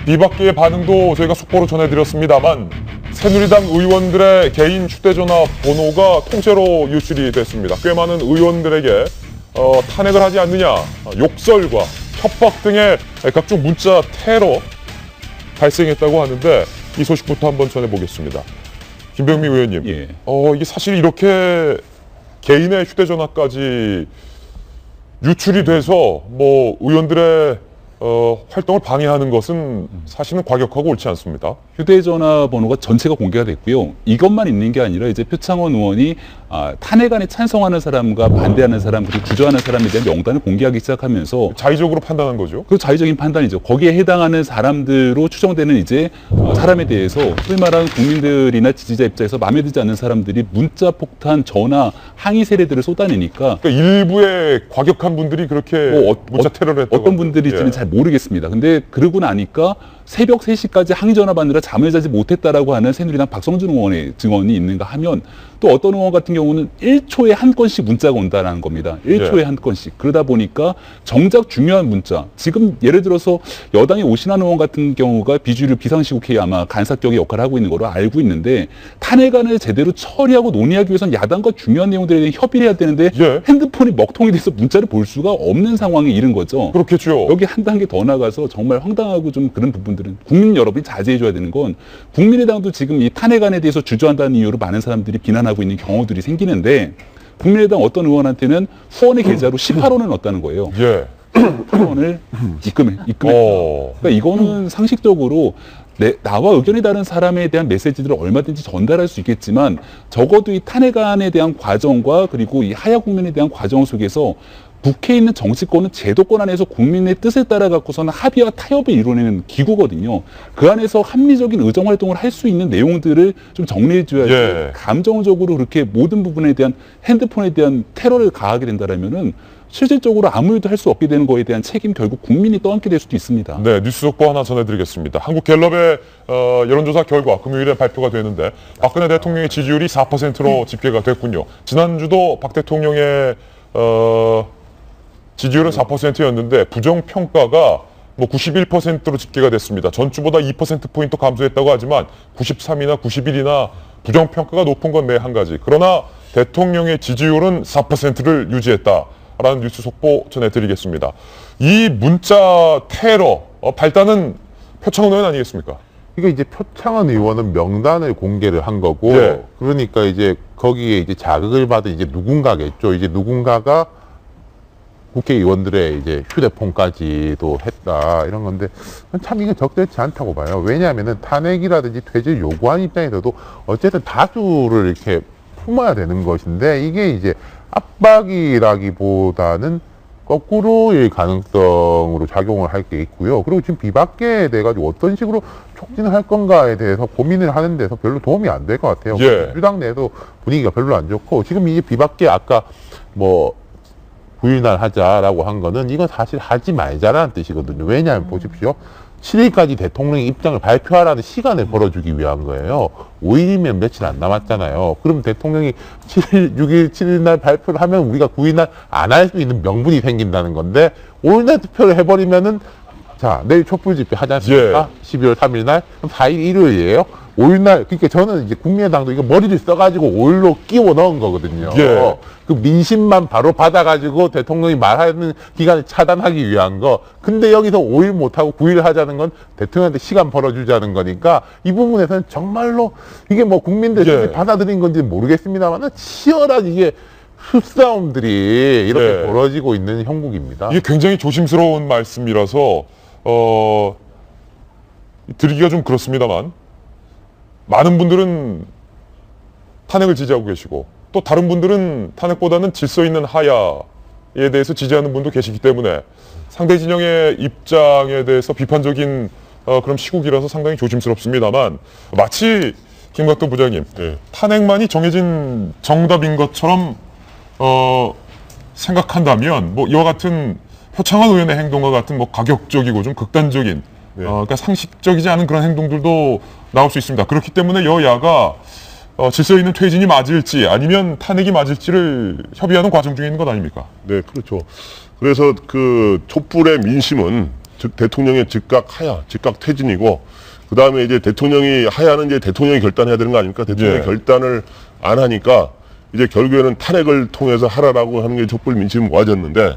비박계의 반응도 저희가 속보로 전해드렸습니다만 새누리당 의원들의 개인 휴대전화 번호가 통째로 유출이 됐습니다. 꽤 많은 의원들에게 탄핵을 하지 않느냐, 욕설과 협박 등의 각종 문자 테러 발생했다고 하는데 이 소식부터 한번 전해보겠습니다. 김병미 의원님, 예. 이게 사실 이렇게 개인의 휴대전화까지 유출이 돼서 뭐 의원들의 활동을 방해하는 것은 사실은 과격하고 옳지 않습니다. 휴대전화 번호가 전체가 공개가 됐고요. 이것만 있는 게 아니라 이제 표창원 의원이 탄핵안에 찬성하는 사람과 반대하는 사람 그리고 주저하는 사람에 대한 명단을 공개하기 시작하면서 자의적으로 판단한 거죠. 그 자의적인 판단이죠. 거기에 해당하는 사람들로 추정되는 이제 사람에 대해서 소위 말하는 국민들이나 지지자 입장에서 마음에 들지 않는 사람들이 문자 폭탄, 전화, 항의 세례들을 쏟아내니까 그러니까 일부의 과격한 분들이 그렇게 문자 테러를 했다고 어떤 분들일지는 잘 모르겠습니다. 근데 그러고 나니까 새벽 3시까지 항의 전화 받느라 잠을 자지 못했다라고 하는 새누리당 박성준 의원의 증언이 있는가 하면 또 어떤 의원 같은 경우는 1초에 한 건씩 문자가 온다는 겁니다. 1초에 한 건씩. 그러다 보니까 정작 중요한 문자, 지금 예를 들어서 여당의 오신환 의원 같은 경우가 비주류 비상시국회의 아마 간사격의 역할을 하고 있는 걸로 알고 있는데 탄핵안을 제대로 처리하고 논의하기 위해서는 야당과 중요한 내용들에 대해 협의를 해야 되는데 핸드폰이 먹통이 돼서 문자를 볼 수가 없는 상황에 이른 거죠. 그렇겠죠. 여기 한 단계 더 나가서 정말 황당하고 좀 그런 부분들은 국민 여러분이 자제해줘야 되는 건 국민의당도 지금 이 탄핵안에 대해서 주저한다는 이유로 많은 사람들이 비난하고 있는 경우들이 생기는데 국민의당 어떤 의원한테는 후원의 계좌로 18원을 넣었다는 거예요. 18원을 입금했다. 그러니까 이거는 상식적으로 나와 의견이 다른 사람에 대한 메시지들을 얼마든지 전달할 수 있겠지만 적어도 이 탄핵안에 대한 과정과 그리고 이 하야 국면에 대한 과정 속에서 국회에 있는 정치권은 제도권 안에서 국민의 뜻에 따라 갖고서는 합의와 타협을 이루어내는 기구거든요. 그 안에서 합리적인 의정 활동을 할 수 있는 내용들을 좀 정리해 줘야지 예. 감정적으로 그렇게 모든 부분에 대한 핸드폰에 대한 테러를 가하게 된다라면은 실질적으로 아무 일도 할 수 없게 되는 거에 대한 책임 결국 국민이 떠안게 될 수도 있습니다. 네, 뉴스 속보 하나 전해드리겠습니다. 한국갤럽의 여론조사 결과 금요일에 발표가 되는데 박근혜 대통령의 지지율이 4%로 집계가 됐군요. 지난주도 박 대통령의 지지율은 4%였는데 부정평가가 뭐 91%로 집계가 됐습니다. 전주보다 2%포인트 감소했다고 하지만 93이나 91이나 부정평가가 높은 건 네 한 가지. 그러나 대통령의 지지율은 4%를 유지했다라는 뉴스 속보 전해드리겠습니다. 이 문자 테러 발단은 표창원 의원 아니겠습니까? 이게 이제 표창원 의원은 명단을 공개를 한 거고, 예. 그러니까 이제 거기에 이제 자극을 받은 이제 누군가겠죠. 이제 누군가가 국회의원들의 이제 휴대폰까지도 했다 이런 건데 참 이게 적절치 않다고 봐요. 왜냐하면은 탄핵이라든지 퇴진을 요구하는 입장에서도 어쨌든 다수를 이렇게 품어야 되는 것인데 이게 이제 압박이라기보다는 거꾸로일 가능성으로 작용을 할 게 있고요. 그리고 지금 비박계에 대해 가지고 어떤 식으로 촉진을 할 건가에 대해서 고민을 하는 데서 별로 도움이 안 될 것 같아요. 예. 민주당 내에도 분위기가 별로 안 좋고 지금 이제 비박계 아까 뭐 9일날 하자라고 한 거는 이건 사실 하지 말자라는 뜻이거든요. 왜냐하면 보십시오. 7일까지 대통령의 입장을 발표하라는 시간을 벌어주기 위한 거예요. 5일이면 며칠 안 남았잖아요. 그럼 대통령이 7일, 6일, 7일날 발표를 하면 우리가 9일날 안 할 수 있는 명분이 생긴다는 건데 5일날 투표를 해버리면은 자 내일 촛불 집회 하지 않습니까? 예. 12월 3일날 그럼 4일 일요일이에요. 5일날 그러니까 저는 이제 국민의당도 이거 머리를 써가지고 5일로 끼워 넣은 거거든요. 예. 그 민심만 바로 받아가지고 대통령이 말하는 기간을 차단하기 위한 거. 근데 여기서 5일 못하고 9일 하자는 건 대통령한테 시간 벌어주자는 거니까 이 부분에서는 정말로 이게 뭐 국민들이 예. 받아들인 건지 모르겠습니다만 치열한 이게 수싸움들이 이렇게 예. 벌어지고 있는 형국입니다. 이게 굉장히 조심스러운 말씀이라서 드리기가 좀 그렇습니다만 많은 분들은 탄핵을 지지하고 계시고 또 다른 분들은 탄핵보다는 질서 있는 하야에 대해서 지지하는 분도 계시기 때문에 상대 진영의 입장에 대해서 비판적인 그런 시국이라서 상당히 조심스럽습니다만 마치 김갑도 부장님 네. 탄핵만이 정해진 정답인 것처럼 생각한다면 뭐 이와 같은 표창원 의원의 행동과 같은 뭐 가격적이고 좀 극단적인 그러니까 상식적이지 않은 그런 행동들도 나올 수 있습니다. 그렇기 때문에 여야가 질서 있는 퇴진이 맞을지 아니면 탄핵이 맞을지를 협의하는 과정 중에 있는 것 아닙니까? 네, 그렇죠. 그래서 그 촛불의 민심은 즉 대통령의 즉각 하야, 즉각 퇴진이고 그 다음에 이제 대통령이 하야는 이제 대통령이 결단해야 되는 거 아닙니까? 대통령이 예. 결단을 안 하니까 이제 결국에는 탄핵을 통해서 하라라고 하는 게 촛불 민심이 모아졌는데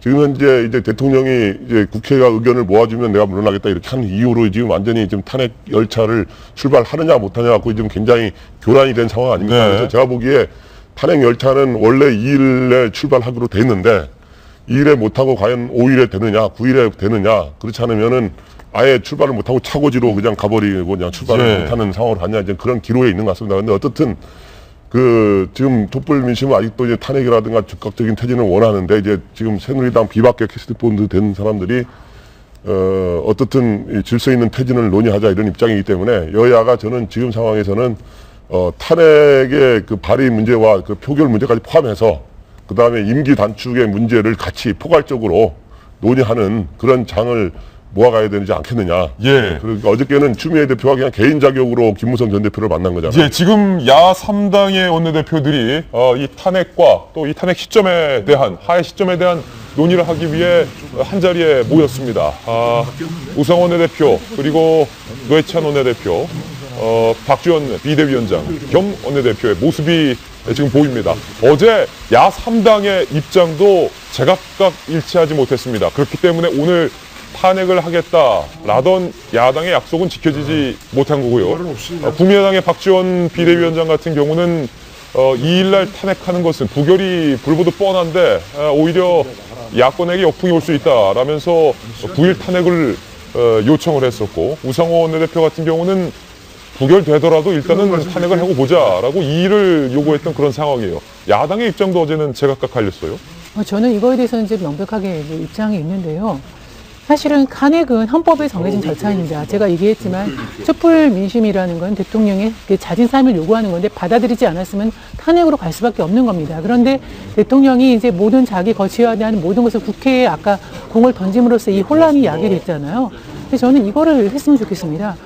지금 현재 이제 대통령이 이제 국회가 의견을 모아주면 내가 물러나겠다 이렇게 하는 이유로 지금 완전히 지금 탄핵 열차를 출발하느냐 못하냐 갖고 지금 굉장히 교란이 된 상황 아닙니까? 네. 그래서 제가 보기에 탄핵 열차는 원래 2일에 출발하기로 돼 있는데 2일에 못하고 과연 5일에 되느냐 9일에 되느냐 그렇지 않으면은 아예 출발을 못하고 차고지로 그냥 가버리고 그냥 출발을 네. 못하는 상황으로 갔냐 이제 그런 기로에 있는 것 같습니다. 근데 어떻든 지금 촛불 민심은 아직도 이제 탄핵이라든가 즉각적인 퇴진을 원하는데 이제 지금 새누리당 비박계 캐스트본드 된 사람들이 어떻든 이 질서 있는 퇴진을 논의하자 이런 입장이기 때문에 여야가 저는 지금 상황에서는 탄핵의 그 발의 문제와 그 표결 문제까지 포함해서 그 다음에 임기 단축의 문제를 같이 포괄적으로 논의하는 그런 장을 모아가야 되지 않겠느냐. 예. 그러니까 어저께는 추미애 대표가 그냥 개인 자격으로 김무성 전 대표를 만난 거잖아요. 예, 지금 야 3당의 원내대표들이 이 탄핵과 또 이 탄핵 시점에 대한 하해 시점에 대한 논의를 하기 위해 한 자리에 모였습니다. 우상원 원내대표 그리고 노회찬 원내대표, 박지원 비대위원장 겸 원내대표의 모습이 지금 보입니다. 어제 야 3당의 입장도 제각각 일치하지 못했습니다. 그렇기 때문에 오늘 탄핵을 하겠다라던 야당의 약속은 지켜지지 못한 거고요. 국민의당의 박지원 비대위원장 같은 경우는 2일날 탄핵하는 것은 부결이 불보듯 뻔한데 오히려 야권에게 역풍이 올 수 있다라면서 9일 탄핵을 요청을 했었고 우상호 원내대표 같은 경우는 부결되더라도 일단은 탄핵을 하고 보자라고 2일을 요구했던 그런 상황이에요. 야당의 입장도 어제는 제각각 갈렸어요. 저는 이거에 대해서는 이제 명백하게 이제 입장이 있는데요. 사실은 탄핵은 헌법에 정해진 절차입니다. 제가 얘기했지만 촛불 민심이라는 건 대통령의 자진 사임을 요구하는 건데 받아들이지 않았으면 탄핵으로 갈 수밖에 없는 겁니다. 그런데 대통령이 이제 모든 자기 거치어야 하는 모든 것을 국회에 아까 공을 던짐으로써 이 혼란이 야기됐잖아요. 근데 저는 이거를 했으면 좋겠습니다.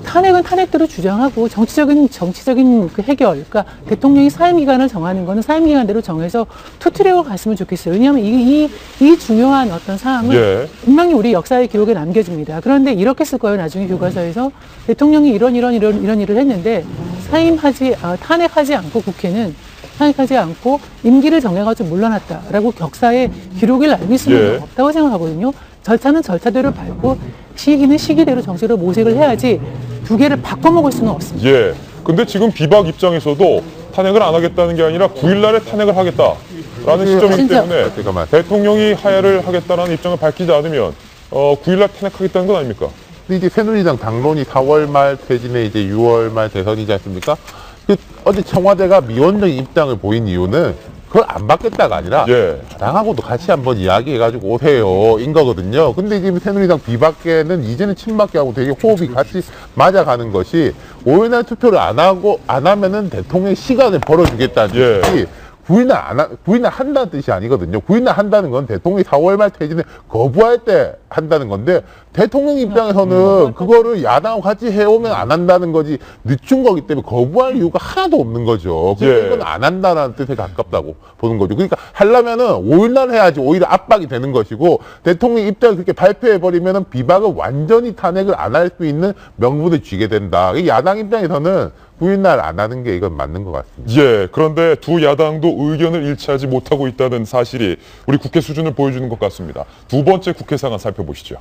탄핵은 탄핵대로 주장하고 정치적인 그 해결, 그러니까 대통령이 사임 기간을 정하는 거는 사임 기간대로 정해서 투트랙으로 갔으면 좋겠어요. 왜냐하면 이 중요한 어떤 사항을 분명히 우리 역사의 기록에 남겨집니다. 그런데 이렇게 쓸 거예요. 나중에 교과서에서 대통령이 이런 일을 했는데 탄핵하지 않고 국회는 탄핵하지 않고 임기를 정해가지고 물러났다라고 격사의 기록을 남길 수는 없다고 생각하거든요. 절차는 절차대로 밟고 시기는 시기대로 정치로 모색을 해야지 두 개를 바꿔먹을 수는 없습니다. 근데 지금 비박 입장에서도 탄핵을 안 하겠다는 게 아니라 9일날에 탄핵을 하겠다라는 시점이기 때문에 대통령이 하야를 하겠다라는 입장을 밝히지 않으면 9일날 탄핵하겠다는 건 아닙니까? 근데 이제 새누리당 당론이 4월 말 퇴진에 이제 6월 말 대선이지 않습니까? 어제 청와대가 미온적인 입장을 보인 이유는 그걸 안 받겠다가 아니라 야당하고도 같이 한번 이야기해가지고 오세요 인 거거든요. 근데 지금 새누리당 비박계는 이제는 친박계하고 되게 호흡이 같이 맞아가는 것이 5일날 투표를 안 하면은 대통령의 시간을 벌어주겠다는 뜻이 9일날 한다는 뜻이 아니거든요. 9일날 한다는 건 대통령이 4월 말 퇴진을 거부할 때 한다는 건데 대통령 입장에서는 그거를 야당하고 같이 해오면 안 한다는 거지 늦춘 거기 때문에 거부할 이유가 하나도 없는 거죠. 그래서 이건 안 한다는 뜻에 가깝다고 보는 거죠. 그러니까 하려면은 5일날 해야지 오히려 압박이 되는 것이고 대통령 입장을 그렇게 발표해버리면은 비박은 완전히 탄핵을 안 할 수 있는 명분을 쥐게 된다. 야당 입장에서는 9일날 안 하는 게 이건 맞는 것 같습니다. 그런데 두 야당도 의견을 일치하지 못하고 있다는 사실이 우리 국회 수준을 보여주는 것 같습니다. 두 번째 국회 상황 살펴보시죠.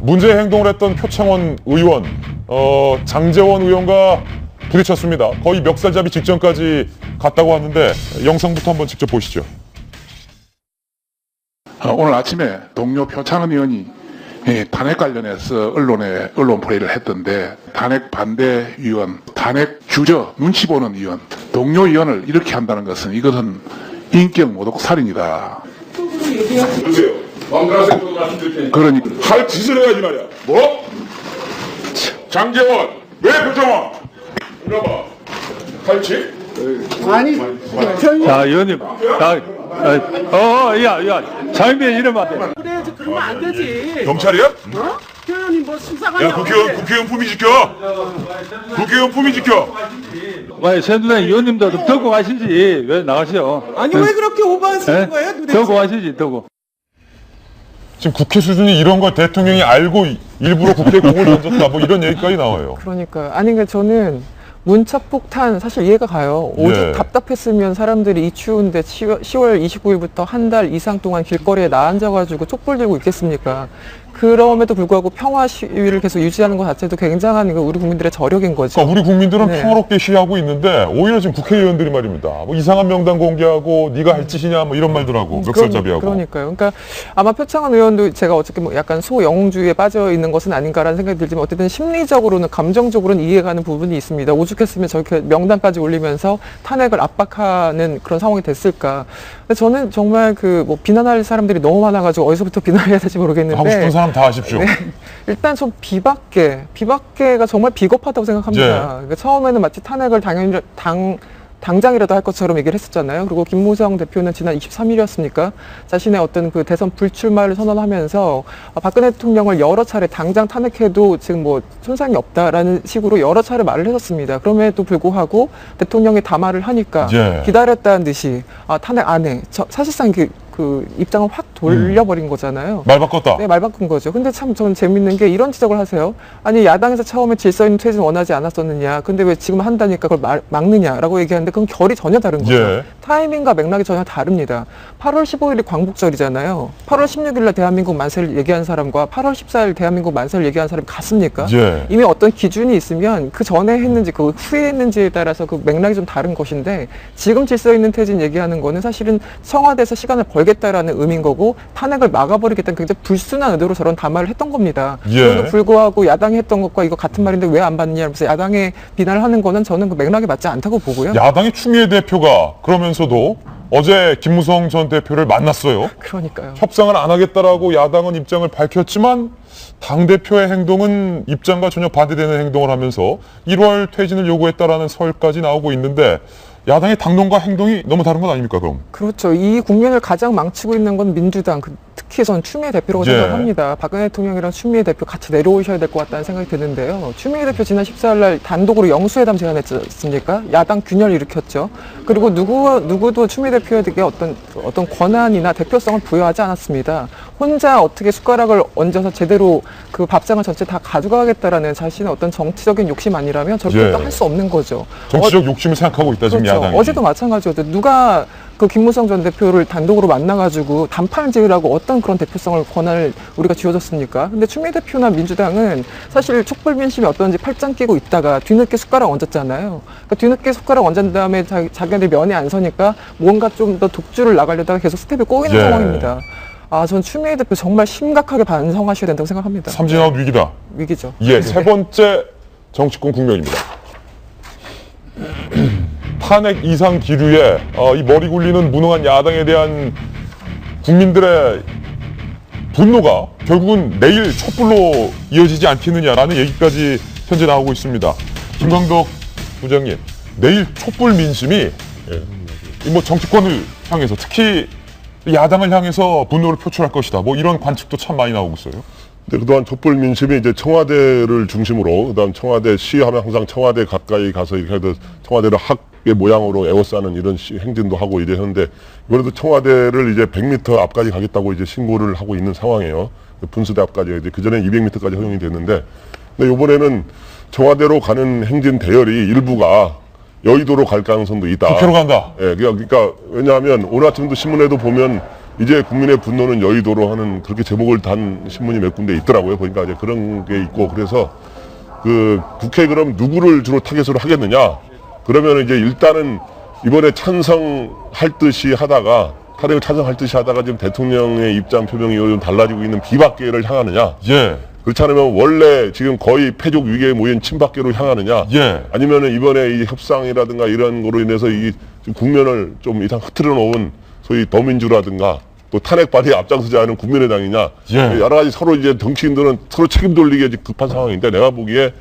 문제 행동을 했던 표창원 의원, 장제원 의원과 부딪혔습니다. 거의 멱살잡이 직전까지 갔다고 하는데 영상부터 한번 직접 보시죠. 오늘 아침에 동료 표창원 의원이 탄핵 관련해서 언론 플레이를 했던데 탄핵 반대 위원, 탄핵 주저, 눈치 보는 위원, 동료 위원을 이렇게 한다는 것은 이것은 인격 모독 살인이다. 보세요. 마음대로 하세요. 말씀드릴 테니까. 그러니까 할 짓을 해야지 말이야. 뭐? 장재원, 왜 표창원? 이리 봐. 할지? 아니, 자, 의원님. 장인배 이러면 안 돼. 그래, 그러면 안 되지. 경찰이야? 표현이 뭐 수사관이 야, 국회의원 품위 지켜. 국회의원 품위 지켜. 왜 새누리당 의원님도 좀 더고 가시지. 왜 나가시오? 아니, 왜 그렇게 오버하시는 거예요, 도대체? 더고 가시지, 더고. 지금 국회 수준이 이런 걸 대통령이 알고 일부러 국회에 공을 던졌다 뭐 이런 얘기까지 나와요. 그러니까 아니 그러니까 저는 문자폭탄 사실 이해가 가요. 오죽 답답했으면 사람들이 이 추운데 10월 29일부터 한 달 이상 동안 길거리에 나앉아가지고 촛불 들고 있겠습니까? 그럼에도 불구하고 평화 시위를 계속 유지하는 것 자체도 굉장한 우리 국민들의 저력인 거죠. 그러니까 우리 국민들은 평화롭게 시위하고 있는데 오히려 지금 국회의원들이 말입니다. 뭐 이상한 명단 공개하고 네가 할 짓이냐 뭐 이런 말들 하고 멱살잡이하고. 그러니까요. 그러니까 아마 표창원 의원도 제가 어떻게 뭐 약간 소영웅주의에 빠져 있는 것은 아닌가라는 생각이 들지만 어쨌든 심리적으로는 감정적으로는 이해가는 부분이 있습니다. 오죽했으면 저렇게 명단까지 올리면서 탄핵을 압박하는 그런 상황이 됐을까. 근데 저는 정말 뭐 비난할 사람들이 너무 많아가지고 어디서부터 비난해야 될지 모르겠는데. 하고 싶은 사람 다 하십시오. 일단 전 비박계가 정말 비겁하다고 생각합니다. 그러니까 처음에는 마치 탄핵을 당장이라도 할 것처럼 얘기를 했었잖아요. 그리고 김무성 대표는 지난 23일이었습니까? 자신의 어떤 그 대선 불출마를 선언하면서 박근혜 대통령을 여러 차례 당장 탄핵해도 지금 뭐 손상이 없다라는 식으로 여러 차례 말을 했었습니다. 그럼에도 불구하고 대통령이 담화를 하니까 기다렸다는 듯이 탄핵 안 해. 사실상 그 입장을 확 돌려버린 거잖아요. 말 바꿨다. 네, 말 바꾼 거죠. 근데 참 저는 재밌는 게 이런 지적을 하세요. 아니 야당에서 처음에 질서 있는 퇴진 원하지 않았었느냐. 근데 왜 지금 한다니까 그걸 막느냐라고 얘기하는데 그건 결이 전혀 다른 거죠. 타이밍과 맥락이 전혀 다릅니다. 8월 15일이 광복절이잖아요. 8월 16일 날 대한민국 만세를 얘기한 사람과 8월 14일 대한민국 만세를 얘기한 사람이 같습니까? 이미 어떤 기준이 있으면 그 전에 했는지 그 후에 했는지에 따라서 그 맥락이 좀 다른 것인데 지금 질서 있는 퇴진 얘기하는 거는 사실은 청와대에서 시간을 걸겠다라는 의미인 거고 탄핵을 막아버리겠다는 굉장히 불순한 의도로 저런 담화를 했던 겁니다. 예. 그럼에도 불구하고 야당이 했던 것과 이거 같은 말인데 왜 안 받느냐 하면서 야당의 비난을 하는 거는 저는 그 맥락에 맞지 않다고 보고요. 야당의 추미애 대표가 그러면서도 어제 김무성 전 대표를 만났어요. 그러니까요. 협상을 안 하겠다라고 야당은 입장을 밝혔지만 당대표의 행동은 입장과 전혀 반대되는 행동을 하면서 1월 퇴진을 요구했다라는 설까지 나오고 있는데 야당의 당론과 행동이 너무 다른 건 아닙니까, 그럼? 그렇죠. 이 국면을 가장 망치고 있는 건 민주당, 특히 전 추미애 대표라고 예. 생각합니다. 박근혜 대통령이랑 추미애 대표 같이 내려오셔야 될 것 같다는 생각이 드는데요. 추미애 대표 지난 14일 날 단독으로 영수회담 제안했지 않습니까? 야당 균열을 일으켰죠. 그리고 누구도 추미애 대표에게 어떤 권한이나 대표성을 부여하지 않았습니다. 혼자 어떻게 숟가락을 얹어서 제대로 그 밥상을 전체 다 가져가겠다라는 자신의 어떤 정치적인 욕심 아니라면 저렇게 예. 할 수 없는 거죠. 정치적 욕심을 생각하고 있다, 지금 그렇죠. 야당이. 어제도 마찬가지였죠. 누가 그 김무성 전 대표를 단독으로 만나가지고 단판을 지으라고 어떤 그런 대표성을 권한을 우리가 쥐어줬습니까? 근데 추미애 대표나 민주당은 사실 촛불 민심이 어떤지 팔짱 끼고 있다가 뒤늦게 숟가락 얹었잖아요. 그러니까 뒤늦게 숟가락 얹은 다음에 자기네들 면에 안 서니까 뭔가 좀 더 독주를 나가려다가 계속 스텝이 꼬이는 예. 상황입니다. 전 추미애 대표 정말 심각하게 반성하셔야 된다고 생각합니다. 삼진아웃 위기다. 위기죠. 예, 세 번째 정치권 국면입니다. 탄핵 이상 기류에 이 머리 굴리는 무능한 야당에 대한 국민들의 분노가 결국은 내일 촛불로 이어지지 않겠느냐라는 얘기까지 현재 나오고 있습니다. 김광덕 부장님, 내일 촛불 민심이 이 뭐 정치권을 향해서 특히 야당을 향해서 분노를 표출할 것이다. 뭐 이런 관측도 참 많이 나오고 있어요. 근데 그동안 촛불 민심이 이제 청와대를 중심으로, 그다음 청와대 시하면 항상 청와대 가까이 가서 이렇게 해서 청와대를 학의 모양으로 에워싸는 이런 행진도 하고 이제 했는데, 이번에도 청와대를 이제 100m 앞까지 가겠다고 이제 신고를 하고 있는 상황이에요. 분수대 앞까지. 이제 그전에 200m까지 허용이 됐는데, 근데 이번에는 청와대로 가는 행진 대열이 일부가 여의도로 갈 가능성도 있다. 국회로 간다. 예, 그러니까 왜냐하면 오늘 아침도 신문에도 보면 이제 국민의 분노는 여의도로 하는 그렇게 제목을 단 신문이 몇 군데 있더라고요. 보니까 이제 그런 게 있고, 그래서 그 국회 그럼 누구를 주로 타겟으로 하겠느냐? 그러면 이제 일단은 이번에 찬성할 듯이 하다가 탄핵을 찬성할 듯이 하다가 지금 대통령의 입장 표명이 좀 달라지고 있는 비박계를 향하느냐? 예. 그렇지 않으면 원래 지금 거의 패족 위기에 모인 친박계로 향하느냐? 예. 아니면은 이번에 이 협상이라든가 이런 거로 인해서 이 국면을 좀 이상 흐트러 놓은 소위 더민주라든가 또 탄핵 발의에 앞장서지 않은 국민의당이냐? 예. 여러 가지 서로 이제 정치인들은 서로 책임 돌리기에 급한 상황인데, 내가 보기에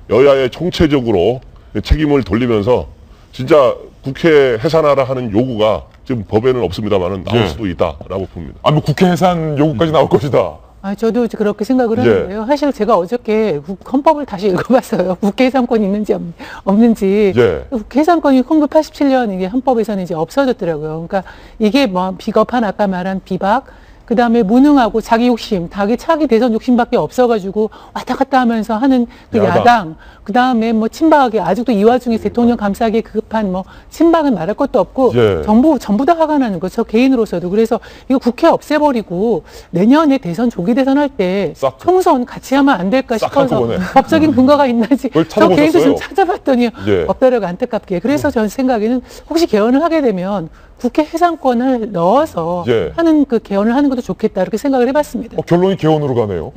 여야의 총체적으로 책임을 돌리면서 진짜 국회 해산하라 하는 요구가 지금 법에는 없습니다만은 나올 예. 수도 있다라고 봅니다. 뭐 국회 해산 요구까지 나올 것이다. 저도 그렇게 생각을 하는데요. 사실 제가 어저께 헌법을 다시 읽어봤어요. 국회 해산권이 있는지 없는지. 예. 국회 해산권이 1987년 이게 헌법에서는 이제 없어졌더라고요. 그러니까 이게 뭐 비겁한 아까 말한 비박, 그 다음에 무능하고 자기 욕심, 자기 대선 욕심밖에 없어가지고 왔다 갔다 하면서 하는 그 야당. 그 다음에 뭐 친박하게 아직도 이 와중에 대통령 감싸기에 급한 뭐 친박은 말할 것도 없고 예. 전부 다 화가 나는 거죠. 개인으로서도. 그래서 이거 국회 없애버리고 내년에 대선 조기 대선 할 때 총선 같이 하면 안 될까 싶어서 법적인 근거가 있는지 저 개인도 좀 찾아봤더니 없더라고, 안타깝게. 그래서 전 생각에는 혹시 개헌을 하게 되면 국회 해산권을 넣어서 하는 그 개헌을 하는 것도 좋겠다, 이렇게 생각을 해봤습니다. 결론이 개헌으로 가네요.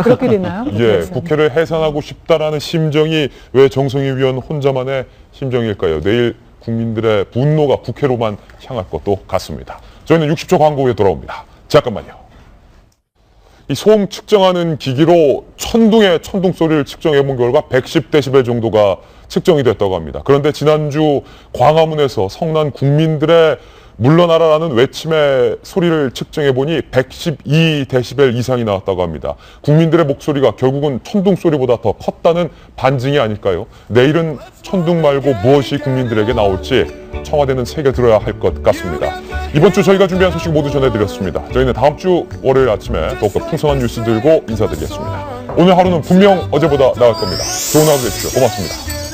그렇게 되나요? 예, 국회를 해산하고 싶다라는 심정이 왜 정성희 위원 혼자만의 심정일까요? 내일 국민들의 분노가 국회로만 향할 것도 같습니다. 저희는 60초 광고 후에 돌아옵니다. 잠깐만요. 이 소음 측정하는 기기로 천둥의 천둥 소리를 측정해 본 결과 110데시벨 정도가 측정이 됐다고 합니다. 그런데 지난주 광화문에서 성난 국민들의 물러나라라는 외침의 소리를 측정해 보니 112데시벨 이상이 나왔다고 합니다. 국민들의 목소리가 결국은 천둥 소리보다 더 컸다는 반증이 아닐까요? 내일은 천둥 말고 무엇이 국민들에게 나올지 청와대는 새겨 들어야 할 것 같습니다. 이번 주 저희가 준비한 소식 모두 전해드렸습니다. 저희는 다음 주 월요일 아침에 더욱더 풍성한 뉴스 들고 인사드리겠습니다. 오늘 하루는 분명 어제보다 나을 겁니다. 좋은 하루 되십시오. 고맙습니다.